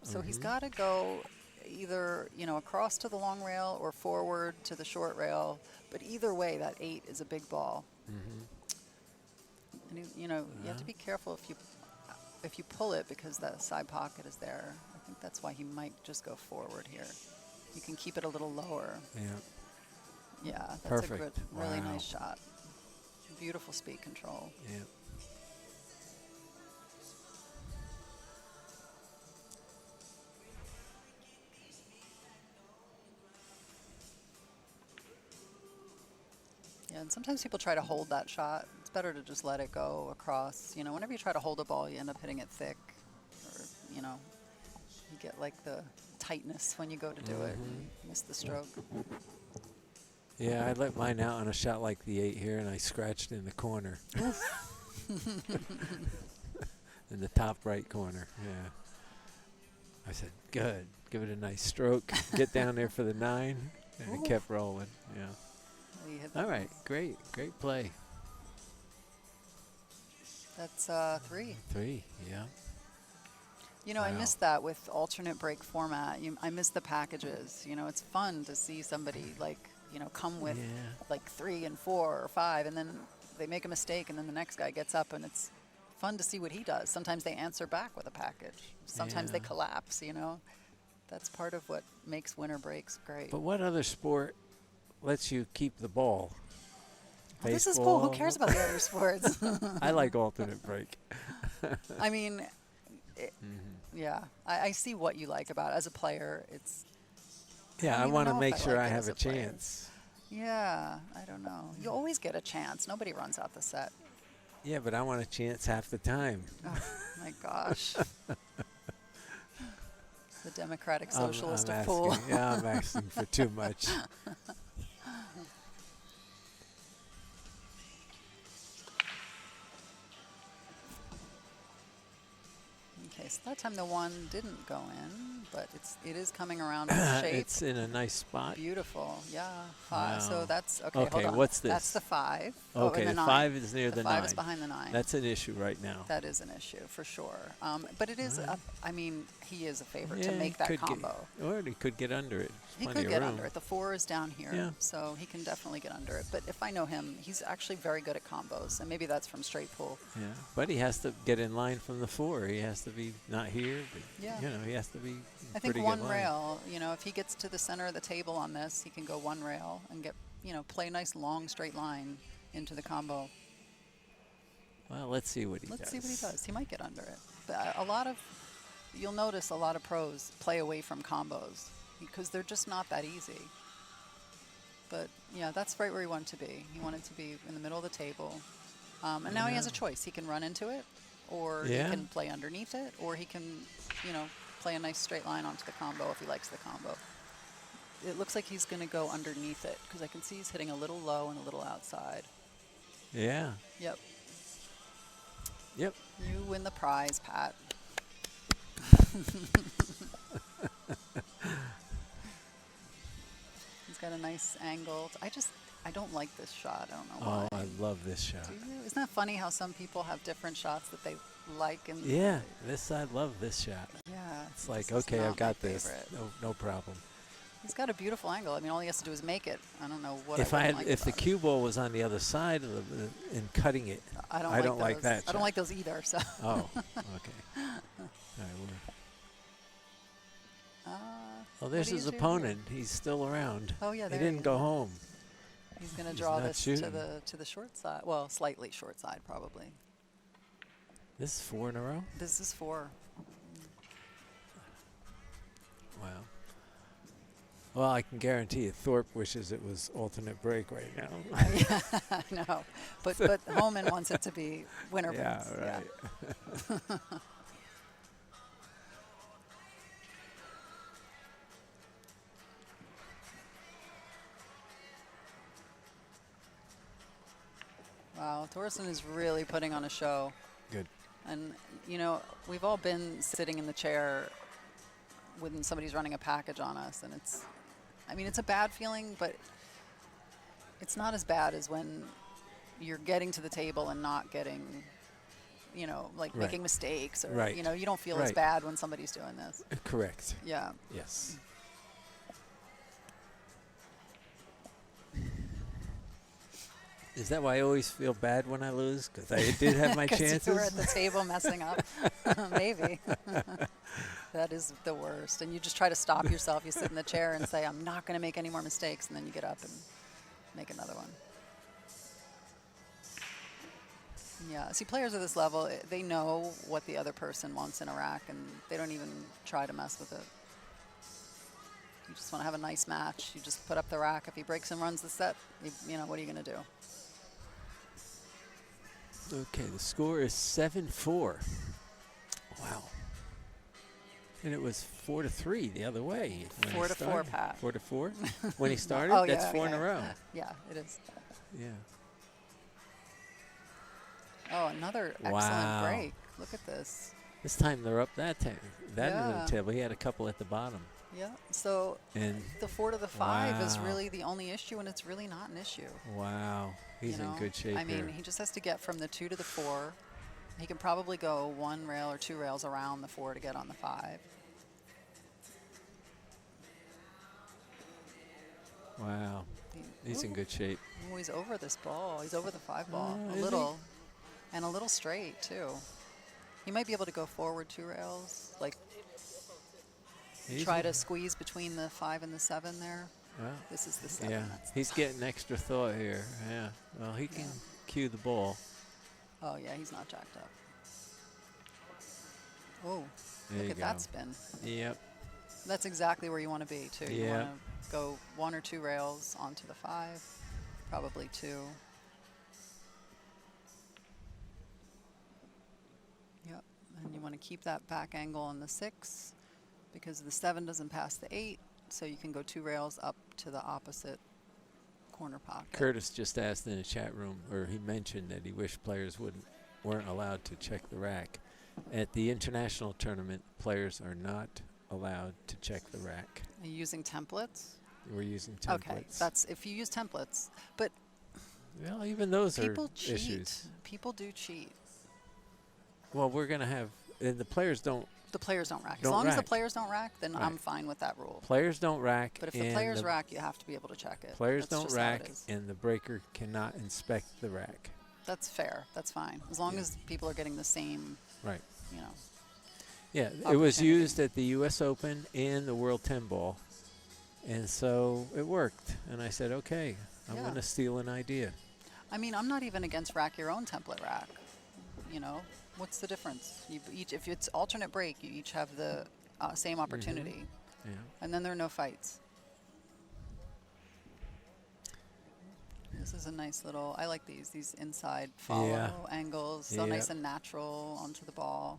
D: So he's got to go either, you know, across to the long rail or forward to the short rail. But either way, that 8 is a big ball. And you know, you have to be careful if you pull it because that side pocket is there. I think that's why he might just go forward here. You can keep it a little lower.
A: Yeah.
D: Yeah, that's a
A: Perfect.
D: good, really
A: Wow.
D: nice shot. Beautiful speed control.
A: Yeah.
D: Yeah, and sometimes people try to hold that shot. It's better to just let it go across. You know, whenever you try to hold a ball, you end up hitting it thick. Or, you know, you get like the tightness when you go to do it and miss the stroke.
A: Yeah, I let mine out on a shot like the 8 here, and I scratched in the corner. In the top right corner, yeah. I said, good, give it a nice stroke. Get down there for the 9, and it kept rolling, yeah.
D: You hit
A: All
D: that.
A: right, great play.
D: That's 3.
A: 3, yeah.
D: You know, I
A: Wow.
D: missed that with alternate break format. I miss the packages. You know, it's fun to see somebody like, you know, come with
A: Yeah.
D: like 3 and 4 or 5, and then they make a mistake, and then the next guy gets up, and it's fun to see what he does. Sometimes they answer back with a package. Sometimes they
A: Yeah.
D: collapse, you know. That's part of what makes winter breaks great.
A: But what other sport lets you keep the ball?
D: Well, this is cool. Who
A: Baseball?
D: cares about the other sports?
A: I like alternate break.
D: I mean, yeah, I see what you like about it. As a player, it's,
A: Yeah,
D: don't
A: I
D: even
A: want to
D: know if
A: make
D: I
A: sure
D: like
A: I
D: it
A: have
D: as
A: a
D: a player.
A: chance.
D: yeah, I don't know. You always get a chance. Nobody runs out the set.
A: Yeah, but I want a chance half the time.
D: Oh, my gosh. The democratic
A: I'm
D: socialist
A: asking,
D: of pool.
A: yeah, I'm asking for too much.
D: Okay, so that time the 1 didn't go in, but it is coming around in shape.
A: It's in a nice spot.
D: Beautiful, yeah. 5. So
A: Wow.
D: that's okay.
A: Okay,
D: Hold on.
A: what's
D: That's
A: this?
D: the 5.
A: Okay,
D: and
A: the
D: the 9.
A: 5 is near the
D: 5 is
A: 9.
D: behind the 9.
A: That's an issue right now.
D: That is an issue for sure. But it is. I mean, he is a favorite to
A: Yeah,
D: make
A: he
D: that
A: could
D: combo.
A: or he could get under it.
D: He
A: Plenty
D: could
A: of
D: get
A: room.
D: under it. The 4 is down here,
A: Yeah.
D: so he can definitely get under it. But if I know him, he's actually very good at combos, and maybe that's from straight pool.
A: Yeah, but he has to get in line from the 4. He has to be not here, but
D: Yeah.
A: he has to be.
D: I think
A: pretty
D: one
A: good line.
D: rail, if he gets to the center of the table on this, he can go one rail and get, play a nice long straight line into the combo.
A: Well, let's see what he does.
D: Let's see what he does. He might get under it. But you'll notice a lot of pros play away from combos because they're just not that easy. But yeah, that's right where he wanted to be. He wanted to be in the middle of the table. And now he has a choice. He can run into it, or
A: Yeah.
D: he can play underneath it, or he can, play a nice straight line onto the combo if he likes the combo. It looks like he's going to go underneath it because I can see he's hitting a little low and a little outside.
A: Yeah.
D: Yep.
A: Yep.
D: You win the prize, Pat. He's got a nice angle. I don't like this shot. I don't know why.
A: Oh, I love this shot.
D: Do you? Isn't that funny how some people have different shots that they like? And
A: Yeah, I love this shot.
D: Yeah.
A: It's like,
D: this is
A: okay,
D: not
A: I've got
D: my
A: this.
D: favorite.
A: No problem.
D: He's got a beautiful angle. I mean, all he has to do is make it. I don't know what
A: If
D: I wouldn't like
A: if the
D: about it.
A: cue ball was on the other side of and cutting it,
D: I don't,
A: like
D: those.
A: that.
D: I don't
A: shot.
D: like those either. So.
A: Oh, okay. All right, well, there's
D: what do you
A: his
D: do here?
A: opponent. He's still around.
D: Oh, yeah,
A: He
D: there
A: didn't
D: he
A: go
D: is.
A: home.
D: He's going to
A: He's
D: draw
A: not
D: this
A: shooting.
D: to the short side. Well, slightly short side, probably.
A: This is 4 in a row.
D: This is 4.
A: Wow. Well, I can guarantee you, Thorpe wishes it was alternate break right now.
D: I know, but Hohmann wants it to be winner
A: Yeah,
D: breaks.
A: right.
D: Wow, Thorsten is really putting on a show.
A: Good.
D: And, we've all been sitting in the chair when somebody's running a package on us, and it's a bad feeling, but it's not as bad as when you're getting to the table and not getting,
A: Right.
D: making mistakes, or,
A: Right.
D: you don't feel as
A: Right.
D: bad when somebody's doing this.
A: Correct.
D: Yeah.
A: Yes. Is that why I always feel bad when I lose? Because I did have my
D: 'Cause
A: chances.
D: you were at the table messing up. Maybe. That is the worst. And you just try to stop yourself. You sit in the chair and say, I'm not going to make any more mistakes. And then you get up and make another one. Yeah. See, players at this level, they know what the other person wants in a rack, and they don't even try to mess with it. You just want to have a nice match. You just put up the rack. If he breaks and runs the set, what are you going to do?
A: Okay, the score is 7-4. Wow. And it was 4-3 the other way. when he
D: 4-4,
A: started.
D: Pat.
A: 4-4? When he started?
D: Oh,
A: That's
D: yeah,
A: 4 in a
D: yeah.
A: row.
D: Yeah, it is.
A: Yeah.
D: Oh, another
A: Wow.
D: excellent break. Look at this.
A: This time they're up that end of
D: Yeah.
A: the table. He had a couple at the bottom.
D: Yeah. So
A: And
D: the 4 to the 5 is
A: Wow.
D: really the only issue, and it's really not an issue.
A: wow, he's in good shape
D: I mean,
A: here.
D: he just has to get from the 2 to the 4. He can probably go 1 rail or 2 rails around the 4 to get on the 5.
A: Wow, he's in good shape.
D: Oh, he's over this ball. He's over the 5 ball
A: Oh,
D: a
A: is
D: little, and a little straight too. He might be able to go forward 2 rails, like
A: He's
D: try
A: in-
D: to squeeze between the 5 and the 7 there.
A: Well,
D: This is the 7.
A: yeah,
D: That's
A: he's getting extra thought here. Yeah, well, he can cue the ball.
D: Oh, yeah, he's not jacked up. Oh,
A: There
D: look
A: you
D: at
A: go.
D: that spin.
A: Yep.
D: That's exactly where you want to be, too. You
A: Yeah.
D: want to go 1 or 2 rails onto the 5, probably 2. Yep, and you want to keep that back angle on the 6 because the 7 doesn't pass the 8, so you can go 2 rails up to the opposite corner pocket.
A: Curtis just asked in the chat room, or he mentioned that he wished players weren't allowed to check the rack. At the international tournament, players are not allowed to check the rack.
D: Are you using templates?
A: We're using templates.
D: Okay, that's if you use templates. But
A: well, even those are
D: people cheat.
A: issues.
D: People do cheat.
A: Well, we're going to have, and the players don't.
D: The players don't rack. As
A: Don't
D: long as the
A: rack.
D: players don't rack, then I'm
A: Right.
D: fine with that rule.
A: Players don't rack.
D: But if the
A: and
D: players rack, you have to be able to check it.
A: players
D: That's
A: don't
D: just how it
A: rack,
D: is.
A: and the breaker cannot inspect the rack.
D: That's fair. That's fine. As long
A: Yeah.
D: as people are getting the same,
A: Right.
D: you know.
A: Yeah, it was
D: Opportunity.
A: used at the U.S. Open and the World 10 Ball, and so it worked. And I said, okay, I'm
D: Yeah.
A: going to steal an idea.
D: I mean, I'm not even against rack your own template rack. You know, what's the difference? You each, if it's alternate break, you each have the same opportunity,
A: Yeah.
D: and then there are no fights. This is a nice little. I like these inside follow
A: Yeah.
D: angles, so
A: Yeah.
D: nice and natural onto the ball.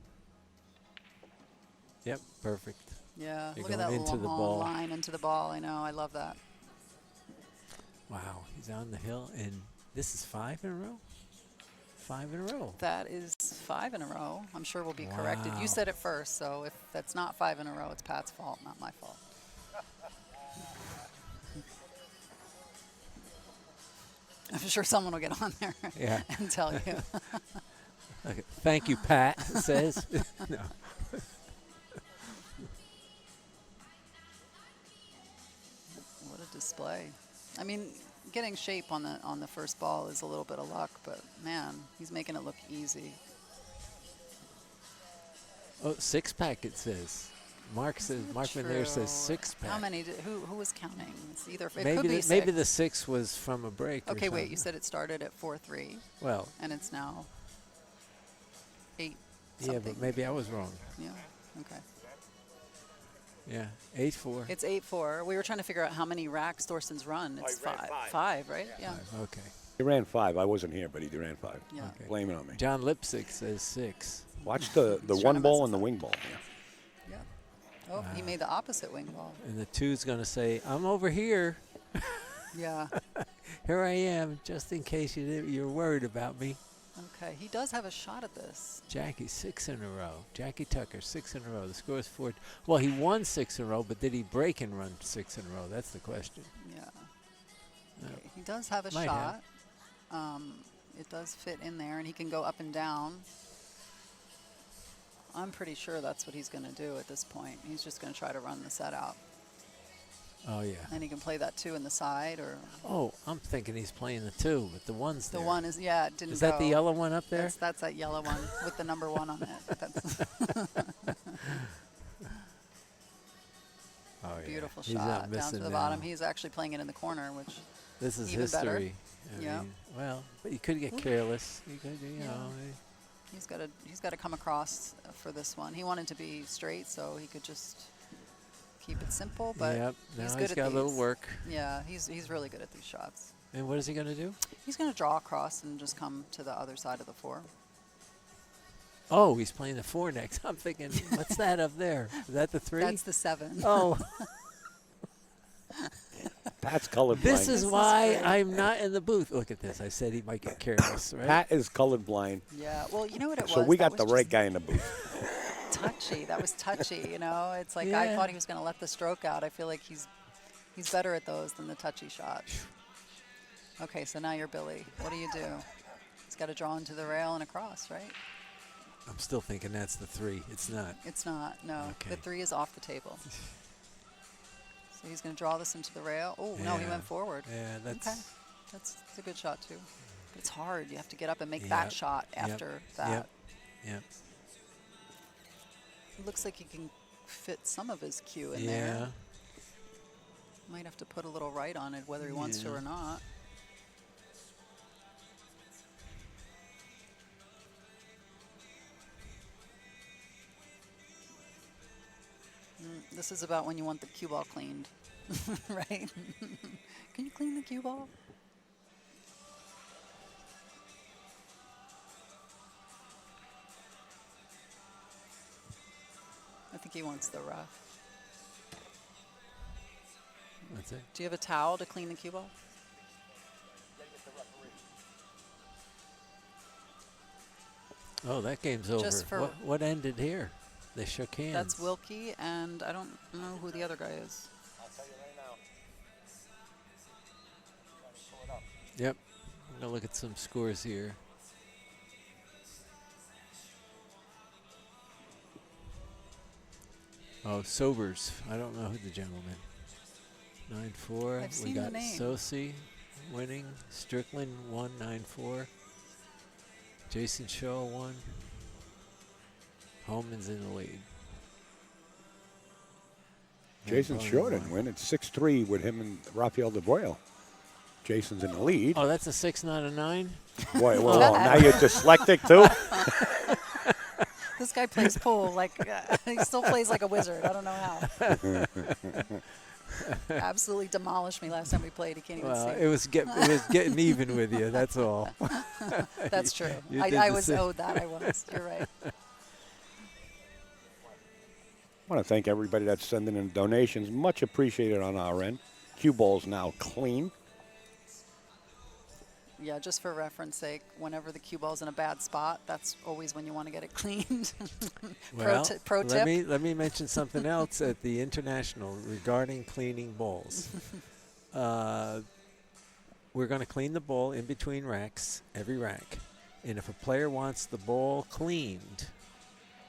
A: Yep, perfect.
D: Yeah,
A: You're
D: look at that
A: going into the
D: long
A: ball.
D: line into the ball. I know, I love that.
A: Wow, he's on the hill, and this is 5 in a row? 5 in a row.
D: That is 5 in a row. I'm sure we'll be corrected.
A: Wow.
D: You said it first, so if that's not 5 in a row, it's Pat's fault, not my fault. I'm sure someone will get on there
A: Yeah.
D: and tell you.
A: Okay. Thank you, Pat, it says. No.
D: What a display. I mean, getting shape on the first ball is a little bit of luck, but man, he's making it look easy.
A: Oh, 6-pack, it says. Mark Manero says
D: True.
A: 6-pack.
D: How many? Who was counting? It's either. It
A: Maybe
D: could be
A: maybe
D: six.
A: the 6 was from a break. or
D: Okay, wait.
A: something.
D: You said it started at 4-3,
A: Well,
D: and it's now 8.
A: yeah,
D: Something.
A: but maybe I was wrong.
D: Yeah. Okay.
A: Yeah, 8-4.
D: It's 8-4. We were trying to figure out how many racks Thorsten's run. It's
F: ran
D: 5.
F: five.
D: 5, right? Yeah.
A: Okay.
F: He ran 5. I wasn't here, but he ran 5.
D: Yeah.
A: Okay.
F: Blame it on me.
A: John Lipsick says 6.
F: Watch the
D: He's trying
F: one
D: to
F: ball
D: mess
F: and the
D: us up.
F: wing ball.
D: Yeah. Oh, he made the opposite wing ball.
A: And the 2's going to say, I'm over here.
D: Yeah.
A: Here I am, just in case you're worried about me.
D: Okay. He does have a shot at this.
A: Jackie, 6 in a row. Jackie Tucker, 6 in a row. The score is 4. Well, he won 6 in a row, but did he break and run 6 in a row? That's the question.
D: Yeah.
A: No.
D: Okay. He does have a
A: Might
D: shot. It does fit in there, and he can go up and down. I'm pretty sure that's what he's going to do at this point. He's just going to try to run the set out.
A: Oh, yeah.
D: And he can play that 2 in the side, or
A: Oh, I'm thinking he's playing the 2, but the 1's
D: the
A: there.
D: 1 is, yeah, it didn't
A: Is that the
D: go.
A: yellow one up there?
D: That's that yellow one with the number 1 on it. That's
A: Oh, yeah.
D: beautiful
A: He's not
D: shot down
A: missing
D: to the
A: now.
D: bottom. He's actually playing it in the corner, which
A: This is
D: even better.
A: history. I
D: Yeah.
A: mean, well, but you could get careless. You could, you
D: Yeah.
A: know.
D: he's got to come across for this one. He wanted to be straight, so he could just keep it simple. But
A: Yep. Now
D: he's
A: he's
D: good at
A: got a little
D: these.
A: work.
D: Yeah, he's really good at these shots.
A: And what is he going to do?
D: He's going to draw across and just come to the other side of the 4.
A: Oh, he's playing the 4 next. I'm thinking, what's that up there? Is that the 3?
D: That's the 7.
A: Oh,
F: Pat's colorblind.
A: this is why
D: great.
A: I'm not in the booth. Look at this. I said he might get careless, right?
F: Pat is colorblind.
D: Yeah. Well, you know what it was?
F: So we
D: That
F: got the
D: was
F: right
D: just
F: guy in the booth.
D: touchy. That was touchy. You know, it's like I
A: Yeah.
D: thought he was going to let the stroke out. I feel like he's better at those than the touchy shots. Okay, so now you're Billy. What do you do? He's got to draw into the rail and across, right?
A: I'm still thinking that's the 3. It's not.
D: It's not. No,
A: Okay.
D: the 3 is off the table. So he's going to draw this into the rail. Oh no, he
A: Yeah.
D: went forward.
A: Yeah, that's.
D: Okay, that's a good shot too. But it's hard. You have to get up and make
A: Yep,
D: that shot
A: yep,
D: after that.
A: Yep. Yep.
D: It looks like he can fit some of his cue in
A: Yeah.
D: there. Might have to put a little right on it, whether he wants to
A: Yeah.
D: or not. This is about when you want the cue ball cleaned, right? Can you clean the cue ball? I think he wants the rough.
A: That's it.
D: Do you have a towel to clean the cue ball?
A: Oh, that game's over.
D: Just for-
A: What ended here? They shook hands.
D: That's Wilkie, and I don't know who the other guy is.
F: I'll tell you right now.
A: Yep. I'm going to look at some scores here. Oh, Sobers. I don't know who the gentleman. 9-4.
D: I've
A: We
D: seen the
A: got
D: name.
A: Sosi winning. Strickland won 9-4. Jason Shaw won. Holman's in the lead.
F: Jason
A: Bowen
F: Shaw didn't
A: won.
F: win. It's 6-3 with him and Rafael de Boyle. Jason's in the lead.
A: Oh, that's a 6, not a 9?
F: Boy, well, now you're dyslexic too.
D: This guy plays pool like he still plays like a wizard. I don't know how. Absolutely demolished me last time we played. He can't even
A: Well,
D: see.
A: it was getting even with you. That's all.
D: That's true.
A: You did
D: I
A: the
D: was
A: same.
D: owed that. I was. You're right.
F: I want to thank everybody that's sending in donations. Much appreciated on our end. Cue ball's now clean.
D: Yeah, just for reference sake, whenever the cue ball's in a bad spot, that's always when you want to get it cleaned.
A: Well,
D: pro tip.
A: let me mention something else at the International regarding cleaning balls. We're going to clean the ball in between racks, every rack. And if a player wants the ball cleaned,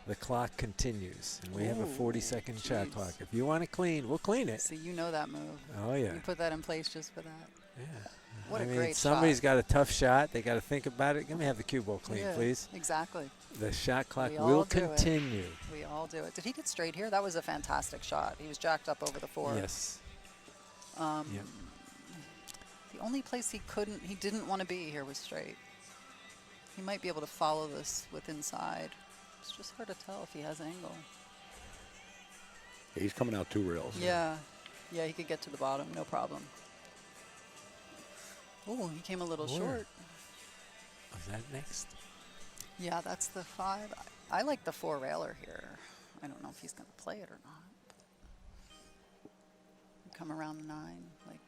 A: the clock continues. And we have a 40-second shot clock. If you want it clean, we'll clean it.
D: See, you know that move.
A: Oh, yeah.
D: You put that in place just for that.
A: Yeah.
D: What
A: I
D: a
A: mean,
D: great
A: somebody's
D: shot.
A: got a tough shot. They got to think about it. Let me have the cue ball clean,
D: Yeah,
A: please.
D: Exactly.
A: The shot clock
D: We
A: will
D: all do it.
A: continue.
D: We all do it. Did he get straight here? That was a fantastic shot. He was jacked up over the 4.
A: Yes.
D: Um,
A: Yep.
D: The only place he didn't want to be here was straight. He might be able to follow this with inside. It's just hard to tell if he has angle.
F: He's coming out 2 rails.
D: Yeah. Yeah, he could get to the bottom, no problem. Oh, he came a little
A: Where?
D: short.
A: Was that next?
D: Yeah, that's the 5. I like the 4 railer here. I don't know if he's going to play it or not. Come around the 9, like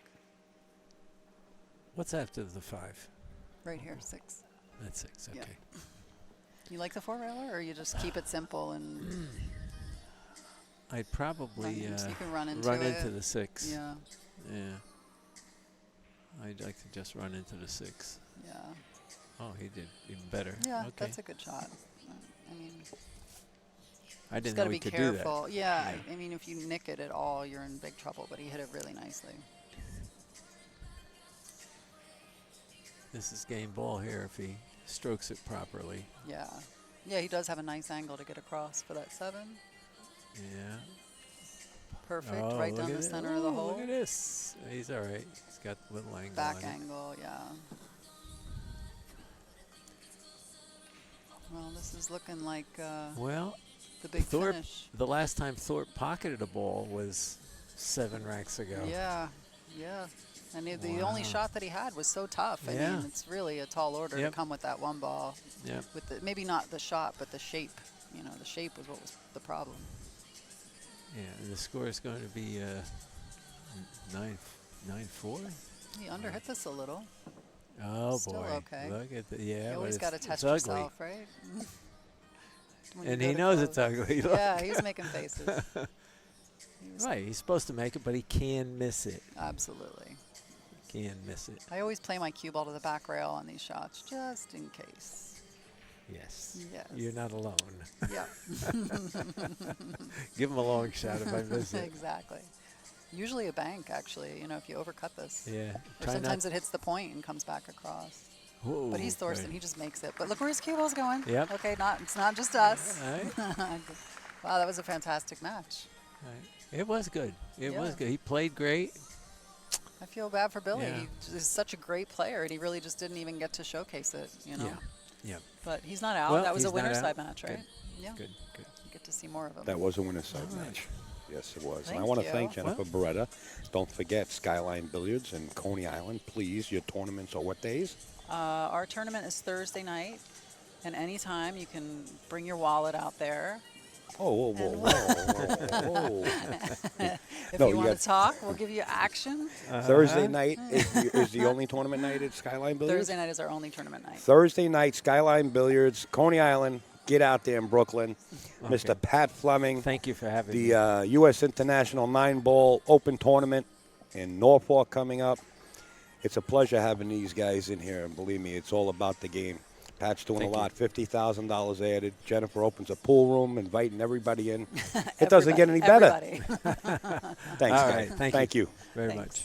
A: What's after the 5?
D: right here, 6.
A: That's 6. Okay.
D: Yeah. You like the 4 railer, or you just keep it simple and
A: I'd probably
D: so you can run into
A: the 6.
D: yeah,
A: Yeah. I'd like to just run into the 6.
D: yeah,
A: Oh, he did even better.
D: yeah.
A: Okay.
D: That's a good shot. I mean,
A: I
D: just
A: didn't
D: got
A: know
D: to
A: he
D: be
A: could
D: careful.
A: do that.
D: Yeah,
A: Yeah.
D: I mean, if you nick it at all, you're in big trouble. But he hit it really nicely.
A: This is game ball here if he strokes it properly.
D: Yeah, yeah. He does have a nice angle to get across for that 7.
A: Yeah.
D: Perfect,
A: Oh,
D: right
A: look
D: down
A: at
D: the
A: it.
D: center of the
A: Oh,
D: hole.
A: Look at this. He's all right. He's got a little angle
D: Back
A: on it.
D: angle, yeah. Well, this is looking like
A: Well,
D: the big
A: Thorpe,
D: finish.
A: the last time Thorpe pocketed a ball was 7 racks ago.
D: Yeah, yeah. And the only
A: Wow.
D: shot that he had was so tough. I
A: Yeah.
D: mean, it's really a tall order
A: Yep.
D: to come with that 1 ball.
A: Yep.
D: With the, maybe not the shot, but the shape. You know, the shape was what was the problem.
A: Yeah, and the score is going to be 9-4.
D: He underhit this a little.
A: Oh
D: Still
A: boy!
D: okay.
A: Look at the yeah.
D: You
A: but
D: always got to
A: it's
D: test
A: ugly.
D: yourself, right? When you
A: And
D: go
A: he
D: to
A: knows
D: close.
A: it's ugly. Look.
D: Yeah, he's making faces. He was-
A: Right, he's supposed to make it, but he can miss it.
D: Absolutely.
A: Can miss it.
D: I always play my cue ball to the back rail on these shots, just in case.
A: Yes.
D: Yes.
A: You're not alone.
D: Yeah.
A: Give him a long shot if I miss it.
D: Exactly. Usually a bank, actually, you know, if you overcut this.
A: Yeah.
D: Or sometimes it hits the point and comes back across.
A: Whoa,
D: But he's Thorsten,
A: right.
D: he just makes it. But look where his cue ball's going.
A: Yep.
D: Okay, it's not just us.
A: Right.
D: Wow, that was a fantastic match.
A: Right. It was good. It was
D: Yeah.
A: good. He played great.
D: I feel bad for Billy.
A: Yeah.
D: He's such a great player, and he really just didn't even get to showcase it, you know.
A: Yeah. Yeah.
D: But he's not out.
A: Well,
D: That was a
A: he's not
D: winner's
A: out.
D: side match, right?
A: Good.
D: Yeah.
A: Good. Good.
D: You get to see more of him.
F: That was a winner's side
A: All right.
F: match. Yes, it was. And I
D: Thank
F: want to
D: you.
F: thank Jennifer Beretta. Don't forget Skyline Billiards in Coney Island. Please, your tournaments are what days?
D: Our tournament is Thursday night, and anytime you can bring your wallet out there
F: Oh, whoa, whoa, whoa, whoa, whoa.
D: If
F: No,
D: you
F: you
D: want
F: got-
D: to talk, we'll give you action.
F: Thursday night is the only tournament night at Skyline Billiards?
D: Thursday night is our only tournament night.
F: Thursday night, Skyline Billiards, Coney Island. Get out there in Brooklyn. Mr. Pat Fleming,
A: Thank you for having me.
F: the U.S. International 9-Ball Open Tournament in Norfolk coming up. It's a pleasure having these guys in here, and believe me, it's all about the game. Pat's doing
A: Thank
F: a
A: you.
F: lot, $50,000 added. Jennifer opens a pool room, inviting everybody in. It doesn't get any better.
D: Everybody.
F: Thanks,
A: All
F: guys.
A: right, thank you.
F: Thank you.
A: Very
D: Thanks.
A: much.